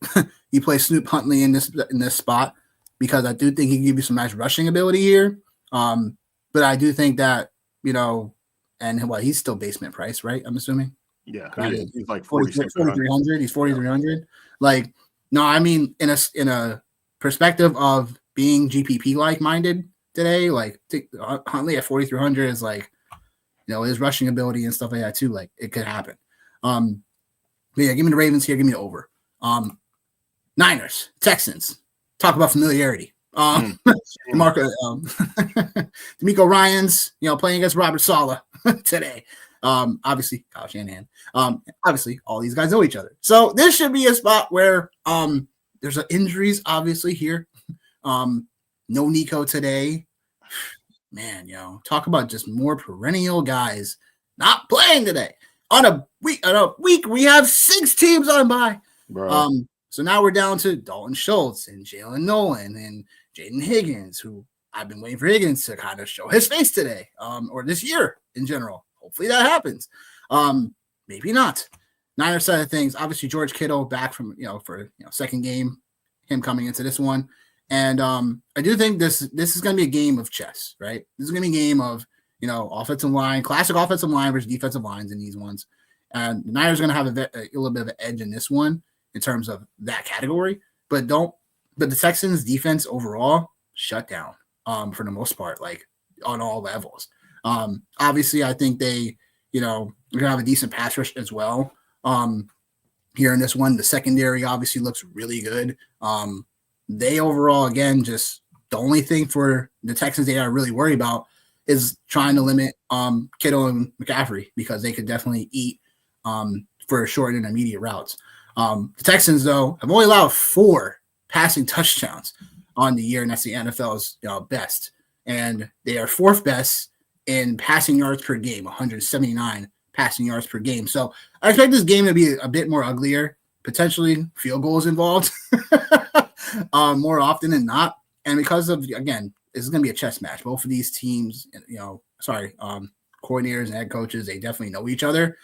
you play Snoop Huntley in this spot because I do think he can give you some nice rushing ability here. But I do think that, and he's still basement price, right? I'm assuming. Yeah, he's like 4,300. He's 4,300. Like, no, I mean, in a perspective of being GPP like minded today, like Huntley at 4,300 is like, his rushing ability and stuff like that too. Like, it could happen. But yeah, give me the Ravens here. Give me the over. Niners, Texans. Talk about familiarity. D'Amico Ryans, playing against Robert Saleh today. Obviously, Kyle Shanahan. Obviously, all these guys know each other. So this should be a spot where there's injuries, obviously, here. No Nico today. Man, talk about just more perennial guys not playing today. On a week, we have 6 teams on bye. So now we're down to Dalton Schultz and Jalen Nolan and Jaden Higgins, who I've been waiting for Higgins to kind of show his face today, or this year in general. Hopefully that happens. Maybe not. Niners side of things, obviously George Kittle back from for second game, him coming into this one, and I do think this is going to be a game of chess, right? This is going to be a game of offensive line, classic offensive line versus defensive lines in these ones, and the Niners are going to have a little bit of an edge in this one in terms of that category, but the Texans defense overall shut down for the most part, like on all levels. Obviously I think they, we're gonna have a decent pass rush as well. Here in this one, the secondary obviously looks really good. They overall, again, just the only thing for the Texans they are really worried about is trying to limit Kittle and McCaffrey because they could definitely eat for short and intermediate routes. The Texans, though, have only allowed 4 passing touchdowns on the year, and that's the NFL's best. And they are 4th best in passing yards per game, 179 passing yards per game. So I expect this game to be a bit more uglier, potentially field goals involved more often than not. And because of, again, this is going to be a chess match. Both of these teams, coordinators and head coaches, they definitely know each other.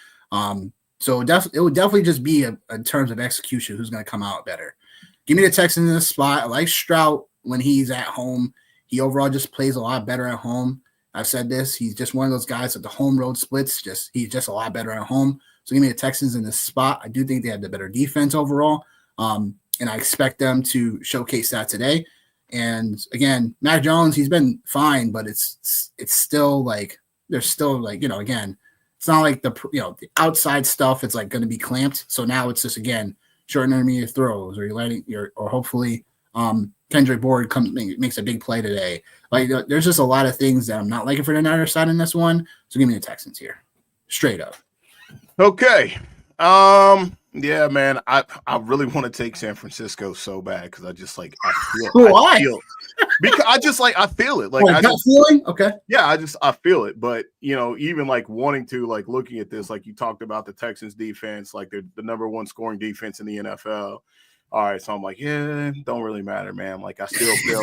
So it would definitely just be in terms of execution who's going to come out better. Give me the Texans in this spot. I like Stroud when he's at home. He overall just plays a lot better at home. I've said this. He's just one of those guys that the home road splits. He's just a lot better at home. So give me the Texans in this spot. I do think they have the better defense overall. And I expect them to showcase that today. And again, Mac Jones, he's been fine, but it's still like there's still like, again, it's not like the outside stuff. It's like going to be clamped. So now it's just, again, short and intermediate throws, or hopefully Kendrick Bourne makes a big play today. Like there's just a lot of things that I'm not liking for the Niners side in this one. So give me the Texans here, straight up. Okay. Yeah, man. I really want to take San Francisco so bad because I just like I feel Because I feel it. Like, feeling? Okay. Yeah, I feel it. But, even like wanting to, like, looking at this, like you talked about the Texans defense, like they're the number one scoring defense in the NFL. All right. So I'm like, yeah, don't really matter, man. Like, I still feel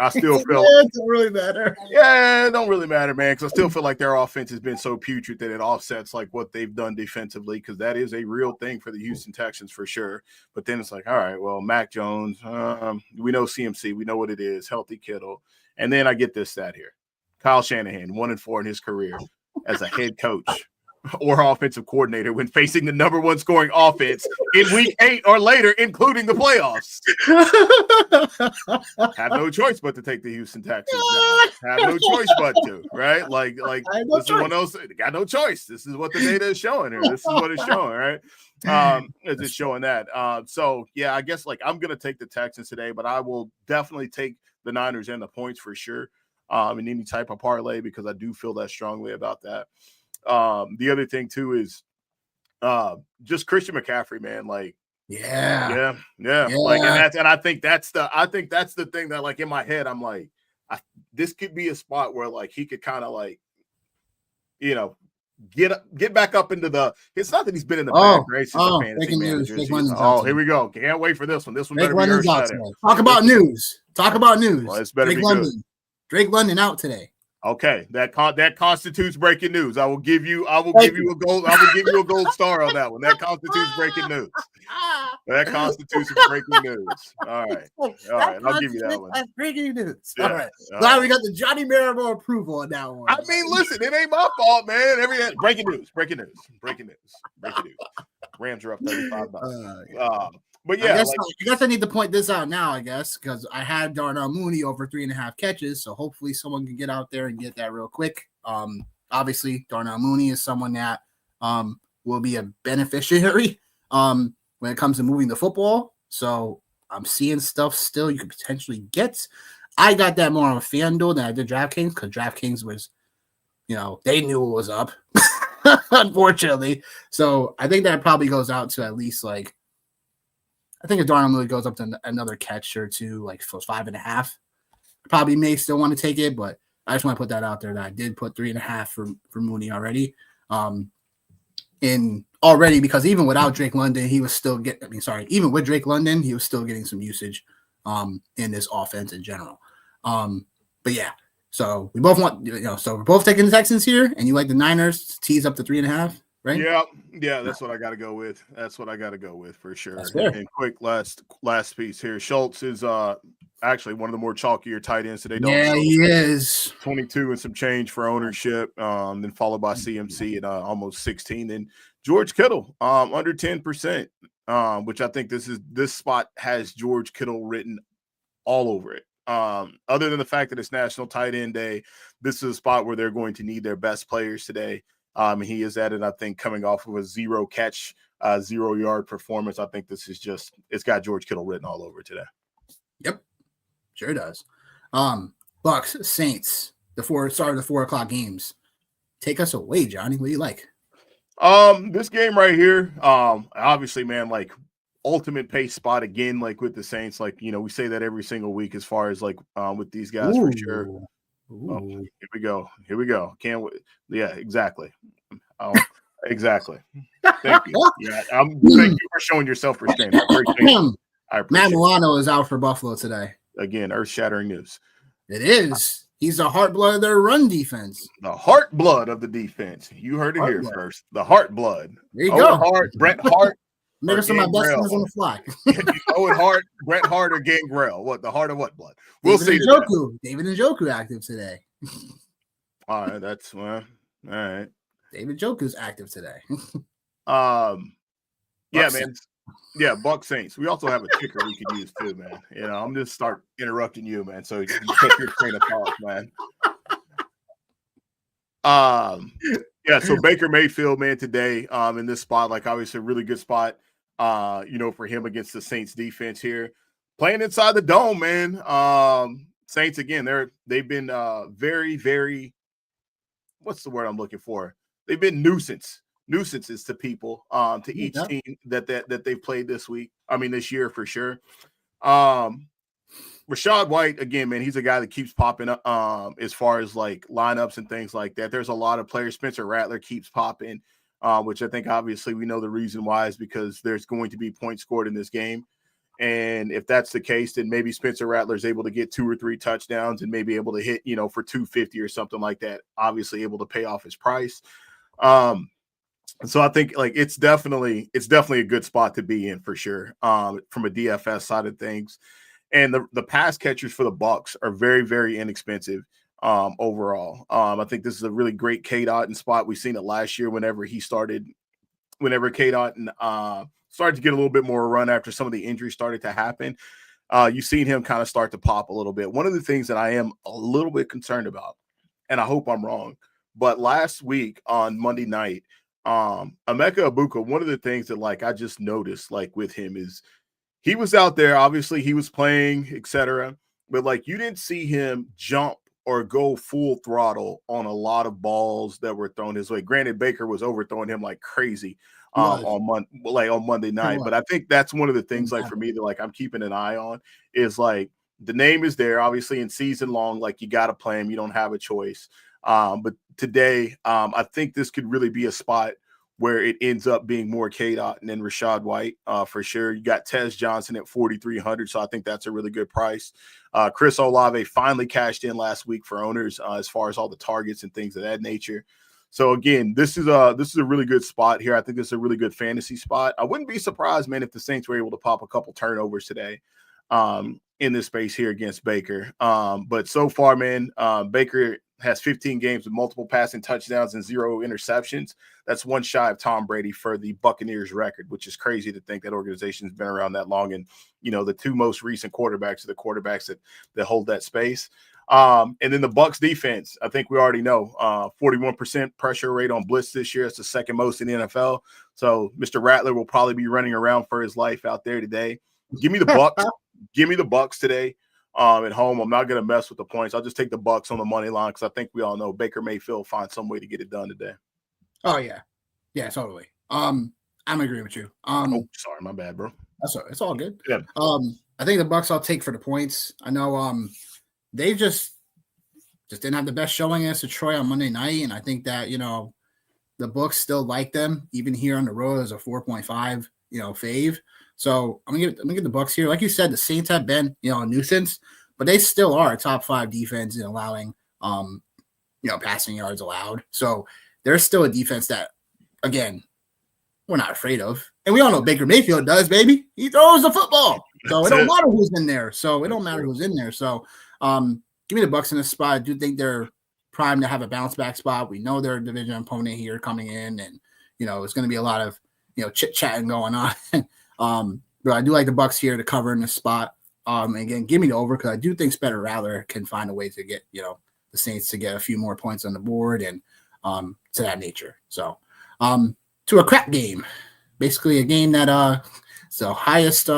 it don't really matter. Yeah, it don't really matter, man. Because I still feel like their offense has been so putrid that it offsets like what they've done defensively. Because that is a real thing for the Houston Texans for sure. But then it's like, all right, well, Mac Jones, we know CMC, we know what it is, healthy Kittle, and then I get this stat here: Kyle Shanahan, 1-4 in his career as a head coach or offensive coordinator when facing the number one scoring offense in week 8 or later, including the playoffs. Have no choice but to take the Houston Texans now. Have no choice but to, right? Like this is one of those, got no choice. This is what the data is showing here. This is what it's showing, right? It's just showing that. So yeah, I guess like I'm gonna take the Texans today, but I will definitely take the Niners and the points for sure. In any type of parlay, because I do feel that strongly about that. The other thing too is just Christian McCaffrey, man. Like, yeah. Like, and I think that's the thing that, like, in my head, I'm like, this could be a spot where like he could kind of like, get back up into the. It's not that he's been in the bad graces of fantasy managers. Here we go. Can't wait for this one. This one better be earth-shattering. Talk about news. Well, it's better be good. Drake London out today. Okay, that constitutes breaking news. I will give you a gold star on that one. That constitutes breaking news. That constitutes breaking news. All right. I'll give you that one. That's breaking news. Yeah. All right. Glad we got the Johnny Marable approval on that one. I mean, listen, it ain't my fault, man. Breaking news. Rams are up $35. But yeah, I guess I need to point this out now, I guess, because I had Darnell Mooney over 3.5 catches. So hopefully someone can get out there and get that real quick. Obviously, Darnell Mooney is someone that will be a beneficiary when it comes to moving the football. So I'm seeing stuff still you could potentially get. I got that more on FanDuel than I did DraftKings, because DraftKings was, they knew it was up, unfortunately. So I think that probably goes out to at least like, I think if Darnell Mooney goes up to another catch or two, like for 5.5, I probably may still want to take it, but I just want to put that out there that I did put 3.5 for Mooney already. Because even without Drake London, he was still even with Drake London, he was still getting some usage in this offense in general. But yeah, so we both want, so we're both taking the Texans here, and you like the Niners to tease up to 3.5. Right? Yeah, that's what I got to go with. For sure. And quick last piece here. Schultz is actually one of the more chalkier tight ends today. He is 22 and some change for ownership. Then followed by CMC at almost 16, and George Kittle under 10%. Which I think this spot has George Kittle written all over it. Other than the fact that it's National Tight End Day, this is a spot where they're going to need their best players today. And he is at it, I think, coming off of a 0 catch, 0 yard performance. I think this is it's got George Kittle written all over today. Yep, sure does. Bucks, Saints, the 4 o'clock games. Take us away, Johnny. What do you like? This game right here, obviously, man, like ultimate pace spot again, like with the Saints. Like, we say that every single week as far as like with these guys for sure. Oh, here we go. Can't wait. Yeah, exactly. Exactly. Thank you. Yeah, thank you for showing yourself restraint. I appreciate Matt Milano is out for Buffalo today. Again, earth-shattering news. It is. He's the heart blood of their run defense. The heart blood of the defense. You heard it here first. The heart blood. There you go. Bret Hart. Making some of my best ones on the fly. Owen Hart, Bret Hart, or Gangrel? What, the heart of what blood? We'll see. David Njoku active today. All right, that's all right. David Njoku's active today. Yeah, man. Yeah, Buck Saints. We also have a kicker we could use too, man. I'm just start interrupting you, man. So you can take your train of thought, man. Yeah, so Baker Mayfield, man, today in this spot, like obviously a really good spot, for him against the Saints defense here. Playing inside the dome, man. Saints, again, they've been very, very, what's the word I'm looking for? They've been nuisances to people, to each team that they've played this year for sure. Rashad White, again, man, he's a guy that keeps popping up as far as like lineups and things like that. There's a lot of players. Spencer Rattler keeps popping, which I think obviously we know the reason why is because there's going to be points scored in this game. And if that's the case, then maybe Spencer Rattler is able to get 2 or 3 touchdowns and maybe able to hit, for 250 or something like that, obviously able to pay off his price. So I think like it's definitely a good spot to be in for sure from a DFS side of things. And the pass catchers for the Bucs are very, very inexpensive overall. I think this is a really great K-Dot and spot. We've seen it last year whenever K-Dot started to get a little bit more run after some of the injuries started to happen. You've seen him kind of start to pop a little bit. One of the things that I am a little bit concerned about, and I hope I'm wrong, but last week on Monday night, Emeka Egbuka, one of the things that like I just noticed like with him is he was out there, obviously he was playing, etc. But like you didn't see him jump or go full throttle on a lot of balls that were thrown his way. Granted, Baker was overthrowing him like crazy on Monday night. But I think that's one of the things like for me that like I'm keeping an eye on is like the name is there, obviously in season long, like you got to play him. You don't have a choice. But today, I think this could really be a spot where it ends up being more K-Dot and then Rashad White for sure. You got Tez Johnson at 4,300, so I think that's a really good price. Chris Olave finally cashed in last week for owners as far as all the targets and things of that nature. So again, this is a really good spot here. I think this is a really good fantasy spot. I wouldn't be surprised, man, if the Saints were able to pop a couple turnovers today in this space here against Baker. But so far, man, Baker has 15 games with multiple passing touchdowns and 0 interceptions. That's one shy of Tom Brady for the Buccaneers record, which is crazy to think that organization's been around that long. And, the 2 most recent quarterbacks are the quarterbacks that hold that space. And then the Bucs defense, I think we already know, 41% pressure rate on blitz this year. It's the second most in the NFL. So Mr. Rattler will probably be running around for his life out there today. Give me the Bucs. Give me the Bucs today. At home, I'm not going to mess with the points. I'll just take the Bucs on the money line because I think we all know Baker Mayfield will find some way to get it done today. Oh yeah, totally. I'm agreeing with you. Sorry, my bad, bro. It's all good. Yeah. I think the Bucs I'll take for the points. I know they just didn't have the best showing against Detroit on Monday night, and I think that the books still like them even here on the road as a 4.5 fave. So I'm gonna get the Bucs here. Like you said, the Saints have been a nuisance, but they still are a top 5 defense in allowing passing yards allowed. So there's still a defense that, again, we're not afraid of, and we all know Baker Mayfield does, baby. He throws the football, so it don't matter who's in there. So give me the Bucs in this spot. I do think they're primed to have a bounce back spot. We know they're a division opponent here coming in, and it's going to be a lot of chit chatting going on. But I do like the Bucs here to cover in this spot. Again, give me the over because I do think Spencer Rattler can find a way to get the Saints to get a few more points on the board and to that nature. So to a crap game, basically a game that it's the highest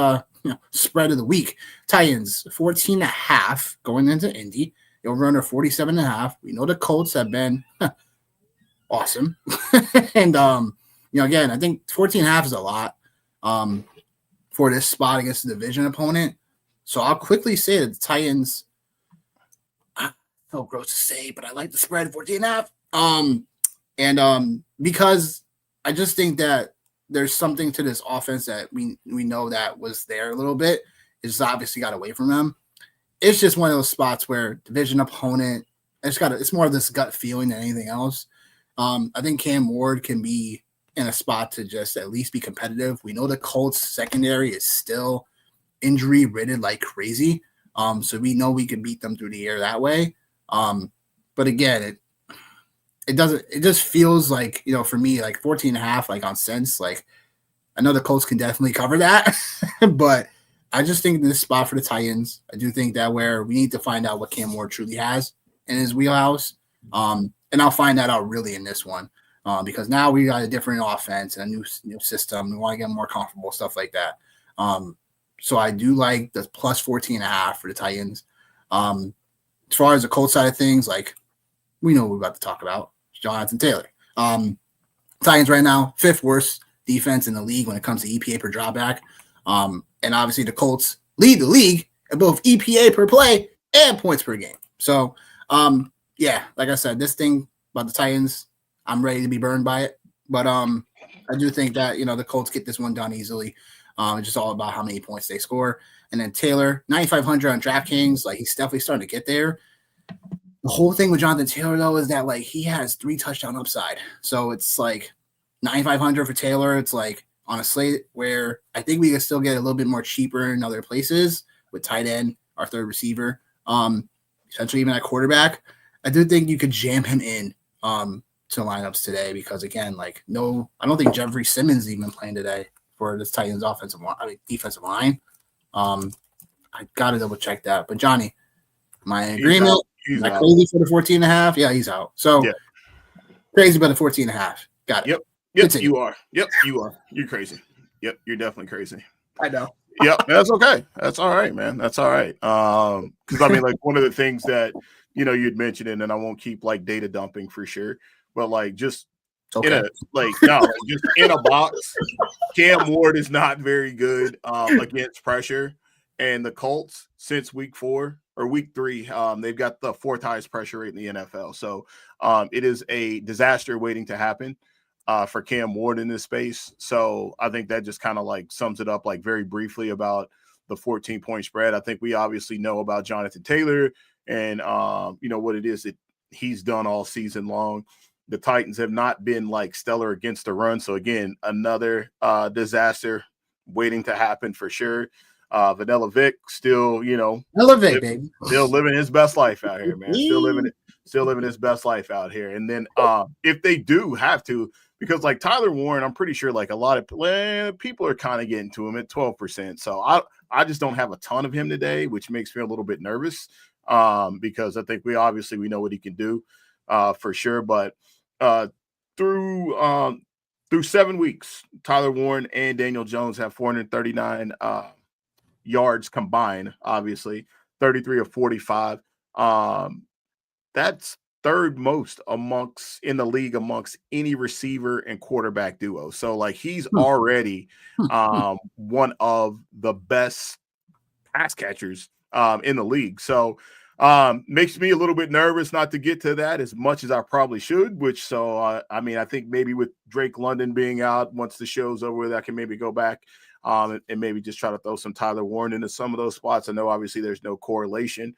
spread of the week. Titans 14.5 going into Indy. Over under 47.5. We know the Colts have been awesome, and again, I think 14.5 is a lot for this spot against a division opponent. So I'll quickly say that the Titans. So gross to say, but I like the spread 14.5. Because I just think that there's something to this offense that we know that was there a little bit. It's obviously got away from them. It's just one of those spots where division opponent. It's more of this gut feeling than anything else. I think Cam Ward can be in a spot to just at least be competitive. We know the Colts secondary is still injury ridden like crazy. So we know we can beat them through the air that way. But again, it just feels like, for me, like 14.5, like on sense, like I know the Colts can definitely cover that, but I just think this spot for the Titans, I do think that where we need to find out what Cam Ward truly has in his wheelhouse. And I'll find that out really in this one. Because now we got a different offense and a new system. We want to get more comfortable, stuff like that. So I do like the plus 14.5 for the Titans. As far as the Colts side of things, like we know what we're about to talk about. Jonathan Taylor. Titans right now, 5th worst defense in the league when it comes to EPA per dropback. And obviously the Colts lead the league in both EPA per play and points per game. So, yeah, like I said, this thing about the Titans, I'm ready to be burned by it. But I do think that, the Colts get this one done easily. It's just all about how many points they score. And then Taylor, 9,500 on DraftKings. Like, he's definitely starting to get there. The whole thing with Jonathan Taylor, though, is that, like, he has 3 touchdown upside. So it's like 9,500 for Taylor. It's like on a slate where I think we can still get a little bit more cheaper in other places with tight end, our third receiver, essentially even at quarterback. I do think you could jam him in to lineups today because, again, I don't think Jeffrey Simmons is even playing today for this Titans defensive line. I got to double check that. But Johnny, am I in agreement? He's am I out. crazy for the 14.5? Yeah, he's out. So crazy about the 14.5. Got it. Yep, you are. Yep, you are. You're crazy. Yep, you're definitely crazy. I know. Yep, that's okay. That's all right, man. That's all right. Because I mean, one of the things that you'd mentioned, and I won't keep data dumping for sure, but just just in a box, Cam Ward is not very good against pressure, and the Colts since week 4 or week 3, they've got the 4th highest pressure rate in the NFL. So it is a disaster waiting to happen for Cam Ward in this space. So I think that just kind of sums it up very briefly about the 14-point spread. I think we obviously know about Jonathan Taylor and what it is that he's done all season long. The Titans have not been stellar against the run. So again, another disaster waiting to happen for sure. Vanilla Vic still, baby. Still living his best life out here, man. Still living his best life out here. And then if they do have to, because Tyler Warren, I'm pretty sure a lot of people are kind of getting to him at 12%. So I just don't have a ton of him today, which makes me a little bit nervous because I think we know what he can do for sure. But through 7 weeks, Tyler Warren and Daniel Jones have 439 yards combined, obviously 33 of 45. That's third most in the league amongst any receiver and quarterback duo. So he's already one of the best pass catchers in the league. So makes me a little bit nervous not to get to that as much as I probably should, I think maybe with Drake London being out, once the show's over with, I can maybe go back and maybe just try to throw some Tyler Warren into some of those spots. I know obviously there's no correlation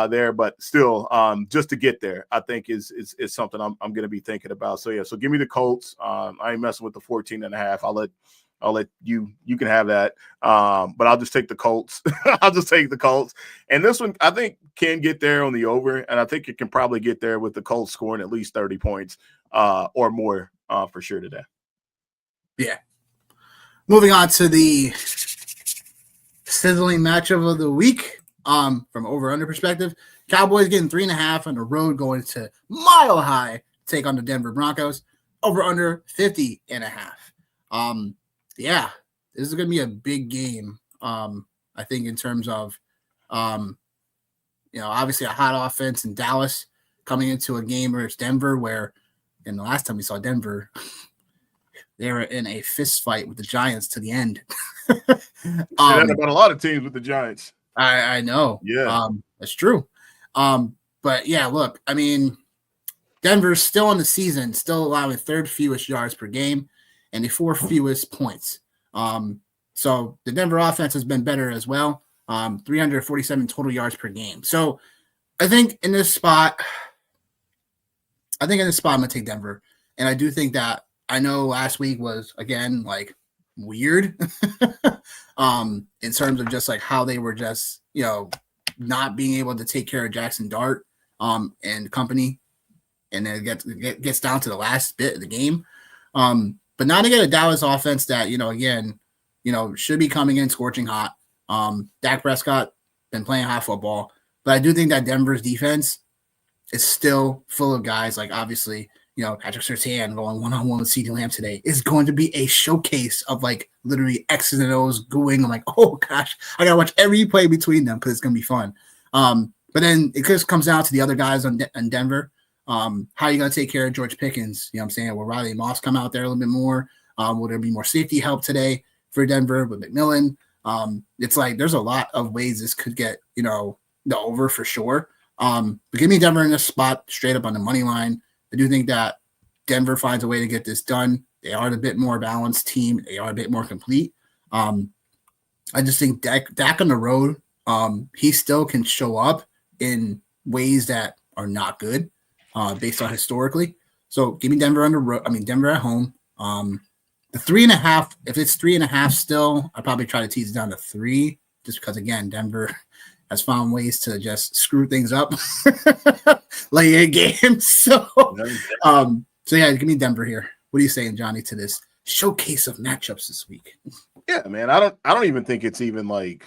there, but still just to get there, I think is something I'm going to be thinking about. So so give me the Colts. I ain't messing with the 14.5. I'll let you can have that. But I'll just take the Colts. I'll just take the Colts. And this one, I think, can get there on the over. And I think it can probably get there with the Colts scoring at least 30 points or more for sure today. Yeah. Moving on to the sizzling matchup of the week from over-under perspective. Cowboys getting 3.5 on the road going to Mile High to take on the Denver Broncos. Over-under 50.5. Yeah, this is going to be a big game, I think, in terms of, obviously a hot offense in Dallas coming into a game where it's Denver, where in the last time we saw Denver, they were in a fist fight with the Giants to the end. That about a lot of teams with the Giants. I know. Yeah. That's true. But, yeah, look, I mean, Denver's still in the season, still allowing third fewest yards per game and the 4th fewest points. So the Denver offense has been better as well. 347 total yards per game. So I think in this spot, I'm going to take Denver. And I do think that I know last week was, again, weird in terms of just how they were just, not being able to take care of Jackson Dart and company. And then it gets down to the last bit of the game. But now to get a Dallas offense that, again, should be coming in scorching hot. Dak Prescott been playing hot football. But I do think that Denver's defense is still full of guys obviously, Patrick Surtain going one-on-one with CeeDee Lamb today is going to be a showcase of literally X's and O's going. I'm oh gosh, I got to watch every play between them because it's going to be fun. But then it just comes down to the other guys on Denver. How are you going to take care of George Pickens? You know what I'm saying? Will Riley Moss come out there a little bit more? Will there be more safety help today for Denver with McMillan? It's like there's a lot of ways this could get, the over for sure. But give me Denver in this spot straight up on the money line. I do think that Denver finds a way to get this done. They are a bit more balanced team. They are a bit more complete. I just think Dak on the road, he still can show up in ways that are not good based on historically. So give me Denver on the road. I mean, Denver at home. The 3.5, if it's 3.5 still, I'd probably try to tease it down to 3 just because, again, Denver has found ways to just screw things up late in games. So yeah, give me Denver here. What are you saying, Johnny, to this showcase of matchups this week? Yeah, man. I don't even think it's even like,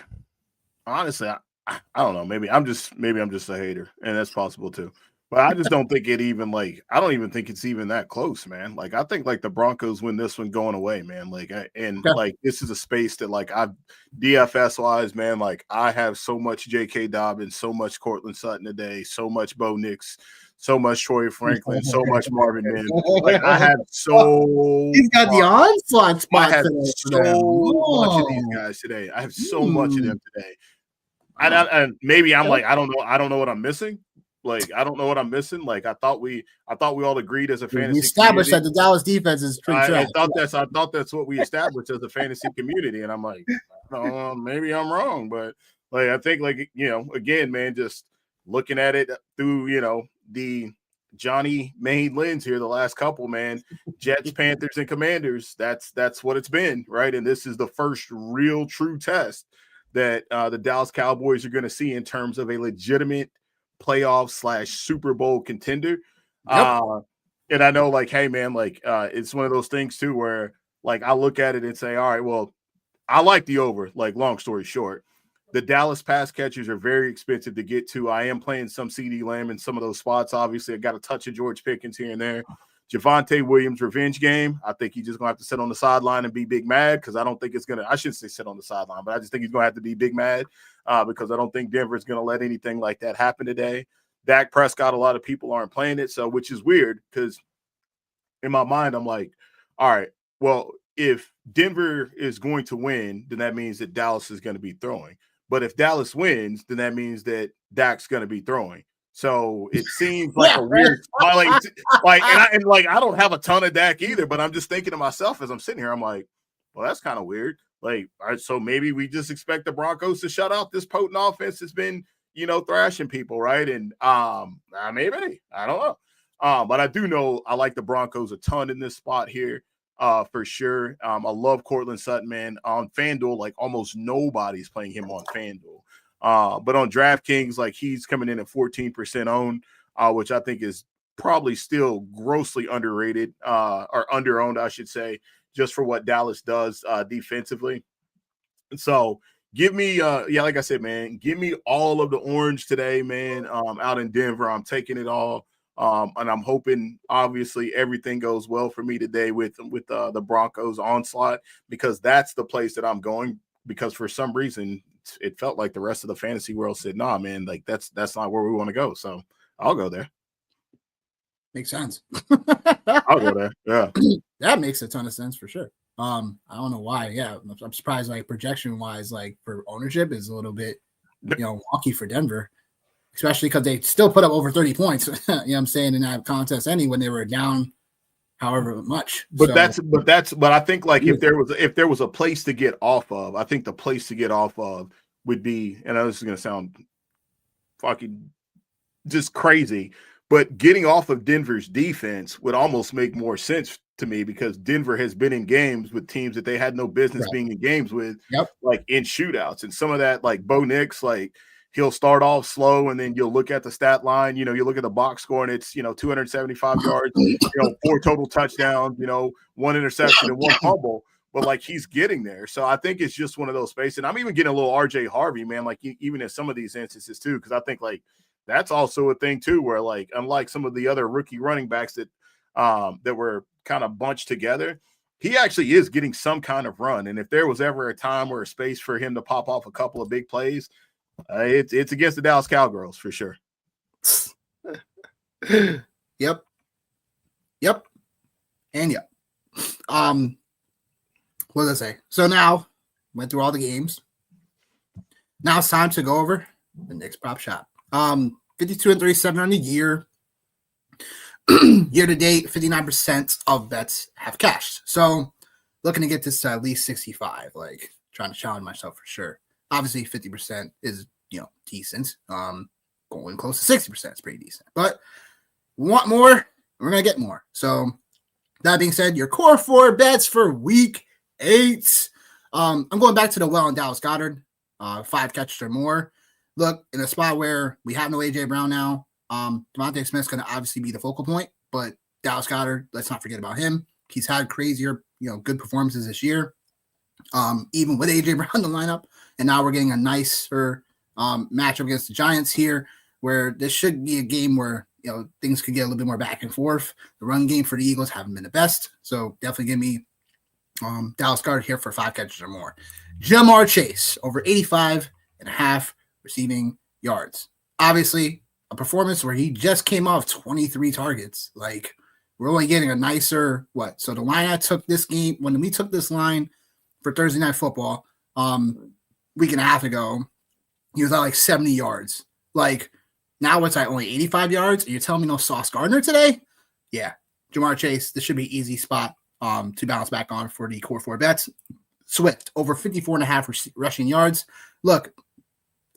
honestly, I don't know. Maybe I'm just a hater, and that's possible too. But I just don't think it even like, I don't even think it's even that close, man. Like, I think like the Broncos win this one going away, man. Like, like this is a space that like DFS wise, man, like I have so much J.K. Dobbins, so much Cortland Sutton today, so much Bo Nix, so much Troy Franklin, so much Marvin Mims. Like I have so he's got the onslaught spot. I have so much of these guys today. I have so much of them today. And maybe I'm like, I don't know what I'm missing. Like, I don't know what I'm missing. Like, I thought we all agreed as a fantasy. We established that the Dallas defense is pretty trash. I thought that's what we established as a fantasy community. And I'm like, maybe I'm wrong, but like I think like again, man, just looking at it through the Johnny made lens here, the last couple, man, Jets, Panthers, and Commanders. That's what it's been, right? And this is the first real true test that the Dallas Cowboys are going to see in terms of a legitimate playoff / Super Bowl contender. Yep. And I know like, hey man, like it's one of those things too where like I look at it and say, all right, well, I like the over. Like, long story short, the Dallas pass catchers are very expensive to get to. I am playing some CD Lamb in some of those spots. Obviously, I got a touch of George Pickens here and there. Javonte Williams revenge game. I think he's just gonna have to sit on the sideline and be big mad because I don't think it's gonna. I shouldn't say sit on the sideline, but I just think he's gonna have to be big mad because I don't think Denver's gonna let anything like that happen today. Dak Prescott, a lot of people aren't playing it, so which is weird because in my mind I'm like, all right, well, if Denver is going to win, then that means that Dallas is going to be throwing. But if Dallas wins, then that means that Dak's going to be throwing. So it seems like a weird, I don't have a ton of Dak either, but I'm just thinking to myself as I'm sitting here, I'm like, well, that's kind of weird. Like, all right, so maybe we just expect the Broncos to shut out this potent offense that's been, thrashing people, right? And maybe, I don't know. But I do know I like the Broncos a ton in this spot here. For sure. I love Cortland Sutton, man. On FanDuel, like almost nobody's playing him on FanDuel. But on DraftKings, like he's coming in at 14% owned, which I think is probably still grossly underrated or underowned, I should say, just for what Dallas does defensively. And so give me, like I said, man, give me all of the orange today, man, out in Denver. I'm taking it all. And I'm hoping, obviously, everything goes well for me today with the Broncos onslaught because that's the place that I'm going. Because for some reason, it felt like the rest of the fantasy world said, "Nah, man, like that's not where we want to go." So I'll go there. Makes sense. I'll go there. Yeah, that makes a ton of sense for sure. I don't know why. Yeah, I'm surprised. Like projection wise, like for ownership is a little bit, wonky for Denver. Especially because they still put up over 30 points, I'm saying, in that contest when they were down however much. But I think like if there was a place to get off of, I think the place to get off of would be, and I know this is gonna sound fucking just crazy, but getting off of Denver's defense would almost make more sense to me because Denver has been in games with teams that they had no business being in games with, like in shootouts. And some of that, like Bo Nix, like he'll start off slow and then you'll look at the stat line, you look at the box score and it's, 275 yards, 4 total touchdowns, 1 interception and 1 fumble, but like he's getting there. So I think it's just one of those spaces. And I'm even getting a little RJ Harvey, man, like even in some of these instances too, because I think like that's also a thing too, where like, unlike some of the other rookie running backs that were kind of bunched together, he actually is getting some kind of run. And if there was ever a time or a space for him to pop off a couple of big plays, it's against the Dallas Cowgirls for sure. Yep. And yep. What did I say? So now went through all the games. Now it's time to go over the Knicks prop shop. 52-37 on the year. Year to date, 59% of bets have cashed. So looking to get this to at least 65, like trying to challenge myself for sure. Obviously, 50% is, decent. Going close to 60% is pretty decent. But we want more, we're going to get more. So that being said, your core 4 bets for week 8. I'm going back to the well on Dallas Goedert, 5 catches or more. Look, in a spot where we have no A.J. Brown now, Devontae Smith's going to obviously be the focal point, but Dallas Goedert, let's not forget about him. He's had crazier, good performances this year, even with A.J. Brown in the lineup. And now we're getting a nicer matchup against the Giants here, where this should be a game where, things could get a little bit more back and forth. The run game for the Eagles haven't been the best. So definitely give me Dallas Goedert here for 5 catches or more. Jamar Chase, over 85.5 receiving yards. Obviously, a performance where he just came off 23 targets. Like, we're only getting a nicer So the line I took this game, when we took this line for Thursday Night Football, week and a half ago, he was at like 70 yards. Like, now it's at only 85 yards. Are you telling me no Sauce Gardner today? Yeah. Jamar Chase, this should be an easy spot to bounce back on for the core 4 bets. Swift, over 54.5 rushing yards. Look,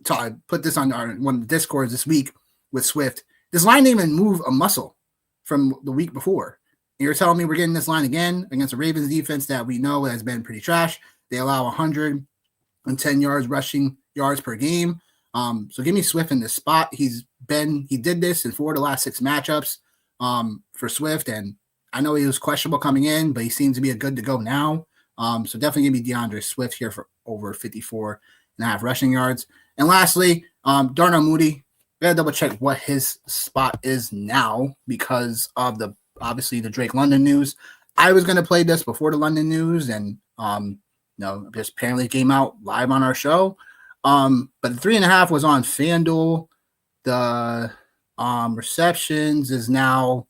so I put this on one of the Discords this week with Swift. This line didn't even move a muscle from the week before. And you're telling me we're getting this line again against a Ravens defense that we know has been pretty trash. They allow 110 yards rushing yards per game. So give me Swift in this spot. He did this in 4 of the last 6 matchups for Swift. And I know he was questionable coming in, but he seems to be a good to go now. So definitely give me DeAndre Swift here for over 54.5 rushing yards. And lastly, Darnell Mooney. We gotta double check what his spot is now because of obviously the Drake London news. I was gonna play this before the London news, and just apparently came out live on our show. But the 3.5 was on FanDuel. The receptions is now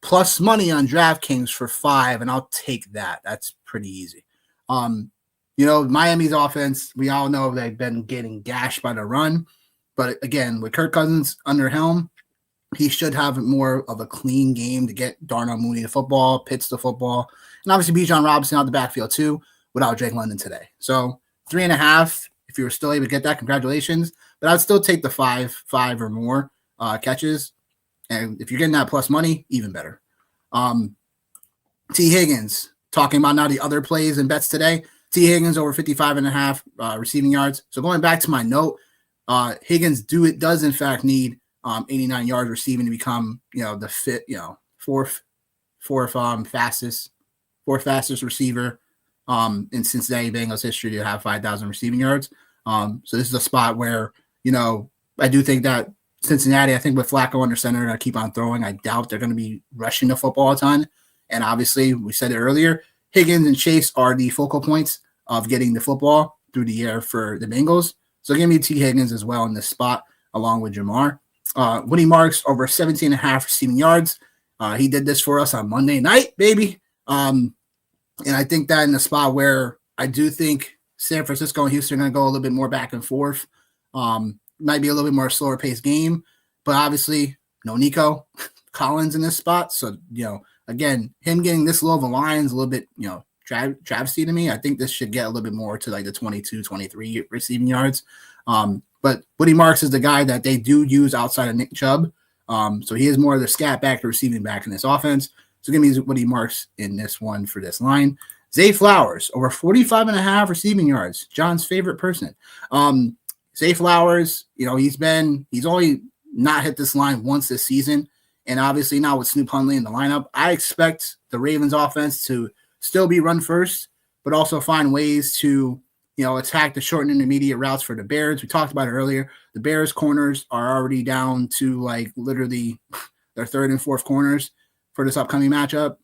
plus money on DraftKings for 5, and I'll take that. That's pretty easy. Miami's offense, we all know they've been getting gashed by the run. But again, with Kirk Cousins under helm, he should have more of a clean game to get Darnell Mooney the football, Pitts the football, and obviously Bijan Robinson out the backfield too without Drake London today. So 3.5, if you were still able to get that, congratulations. But I'd still take the 5 or more catches. And if you're getting that plus money, even better. T. Higgins, talking about now the other plays and bets today. T. Higgins over 55.5 receiving yards. So going back to my note, Higgins does in fact need 89 yards receiving to become the fourth fastest receiver in Cincinnati Bengals history to have 5,000 receiving yards. So this is a spot where I do think that Cincinnati, I think with Flacco under center, I keep on throwing. I doubt they're going to be rushing the football a ton. And obviously, we said it earlier, Higgins and Chase are the focal points of getting the football through the air for the Bengals. So give me T. Higgins as well in this spot, along with Jamar. Woody Marks over 17.5 receiving yards. He did this for us on Monday night, baby. And I think that in the spot where I do think San Francisco and Houston are going to go a little bit more back and forth. Might be a little bit more slower paced game, but obviously no Nico Collins in this spot. So, again, him getting this low of a line is a little bit, travesty to me. I think this should get a little bit more to like the 22, 23 receiving yards. But Woody Marks is the guy that they do use outside of Nick Chubb. So he is more of the scat back, the receiving back in this offense. So give me Woody Marks in this one for this line. Zay Flowers, over 45.5 receiving yards. John's favorite person. Zay Flowers, he's only not hit this line once this season. And obviously now with Snoop Hundley in the lineup, I expect the Ravens offense to still be run first, but also find ways to, attack the short and intermediate routes for the Bears. We talked about it earlier. The Bears corners are already down to like literally their 3rd and 4th corners for this upcoming matchup.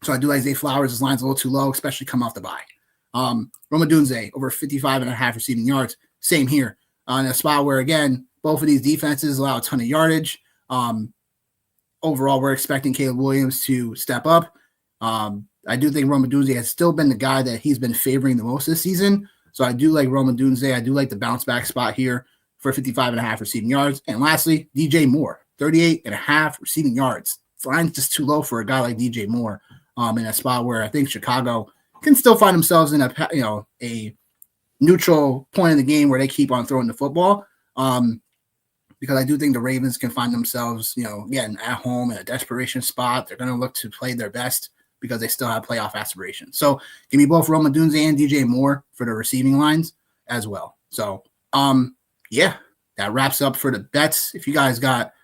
So I do like Zay Flowers. His line's a little too low, especially come off the bye. Roma Dunze, over 55.5 receiving yards. Same here. In a spot where, again, both of these defenses allow a ton of yardage. Overall, we're expecting Caleb Williams to step up. I do think Roma Dunze has still been the guy that he's been favoring the most this season. So I do like Roma Dunze. I do like the bounce back spot here for 55.5 receiving yards. And lastly, DJ Moore, 38.5 receiving yards. Line's just too low for a guy like DJ Moore in a spot where I think Chicago can still find themselves in a neutral point in the game where they keep on throwing the football. Because I do think the Ravens can find themselves, again, at home in a desperation spot. They're going to look to play their best because they still have playoff aspirations. So give me both Roma Dunze and DJ Moore for the receiving lines as well. So, yeah, that wraps up for the bets. If you guys got,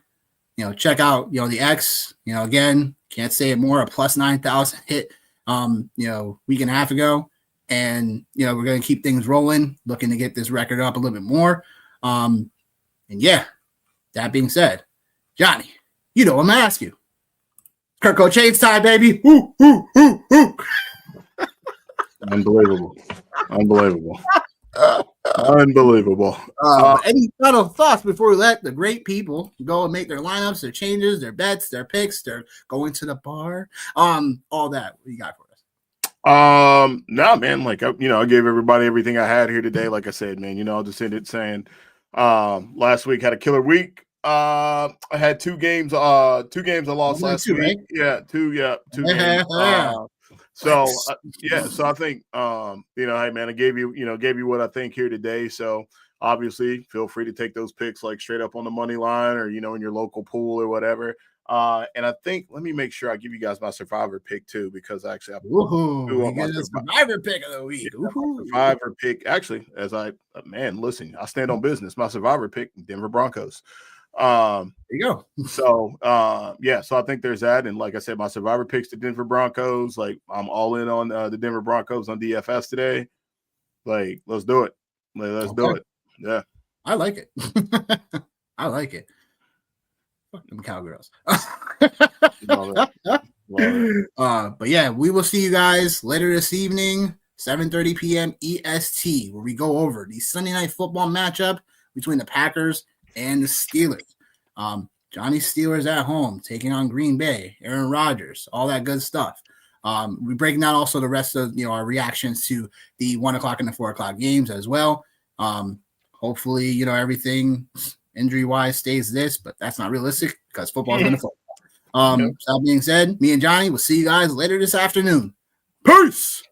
check out, the X, again, can't say it more, a plus 9,000 hit, week and a half ago. And, we're going to keep things rolling, looking to get this record up a little bit more. And yeah, that being said, Johnny, I'm going to ask you. Kirko Chains time, baby. Woo, woo, woo, woo. Unbelievable. Any final thoughts before we let the great people go and make their lineups, their changes, their bets, their picks, their going to the bar, all that? What do you got for us? No, man, like, I gave everybody everything I had here today. Like I said, man, I'll just end it saying, last week had a killer week. I had two games I lost last week. Right? Yeah, two games. So I think, hey man, I gave you what I think here today. So obviously feel free to take those picks like straight up on the money line or, in your local pool or whatever. And I think, let me make sure I give you guys my survivor pick too, because actually we get a survivor pick of the week. Survivor pick. Actually, listen, I stand on business. My survivor pick, Denver Broncos. There you go. So I think there's that. And like I said, my survivor picks the Denver Broncos. Like, I'm all in on the Denver Broncos on DFS today. Like, let's do it. Let's do it. Yeah. I like it. I like it. Fuck them cowgirls. But yeah, we will see you guys later this evening, 7:30 p.m. EST, where we go over the Sunday night football matchup between the Packers and the Steelers. Johnny's Steelers at home taking on Green Bay, Aaron Rodgers, all that good stuff. We're breaking down also the rest of our reactions to the 1:00 and the 4:00 games as well. Hopefully, everything injury-wise stays this, but that's not realistic because football is going to football. So that being said, me and Johnny will see you guys later this afternoon. Peace!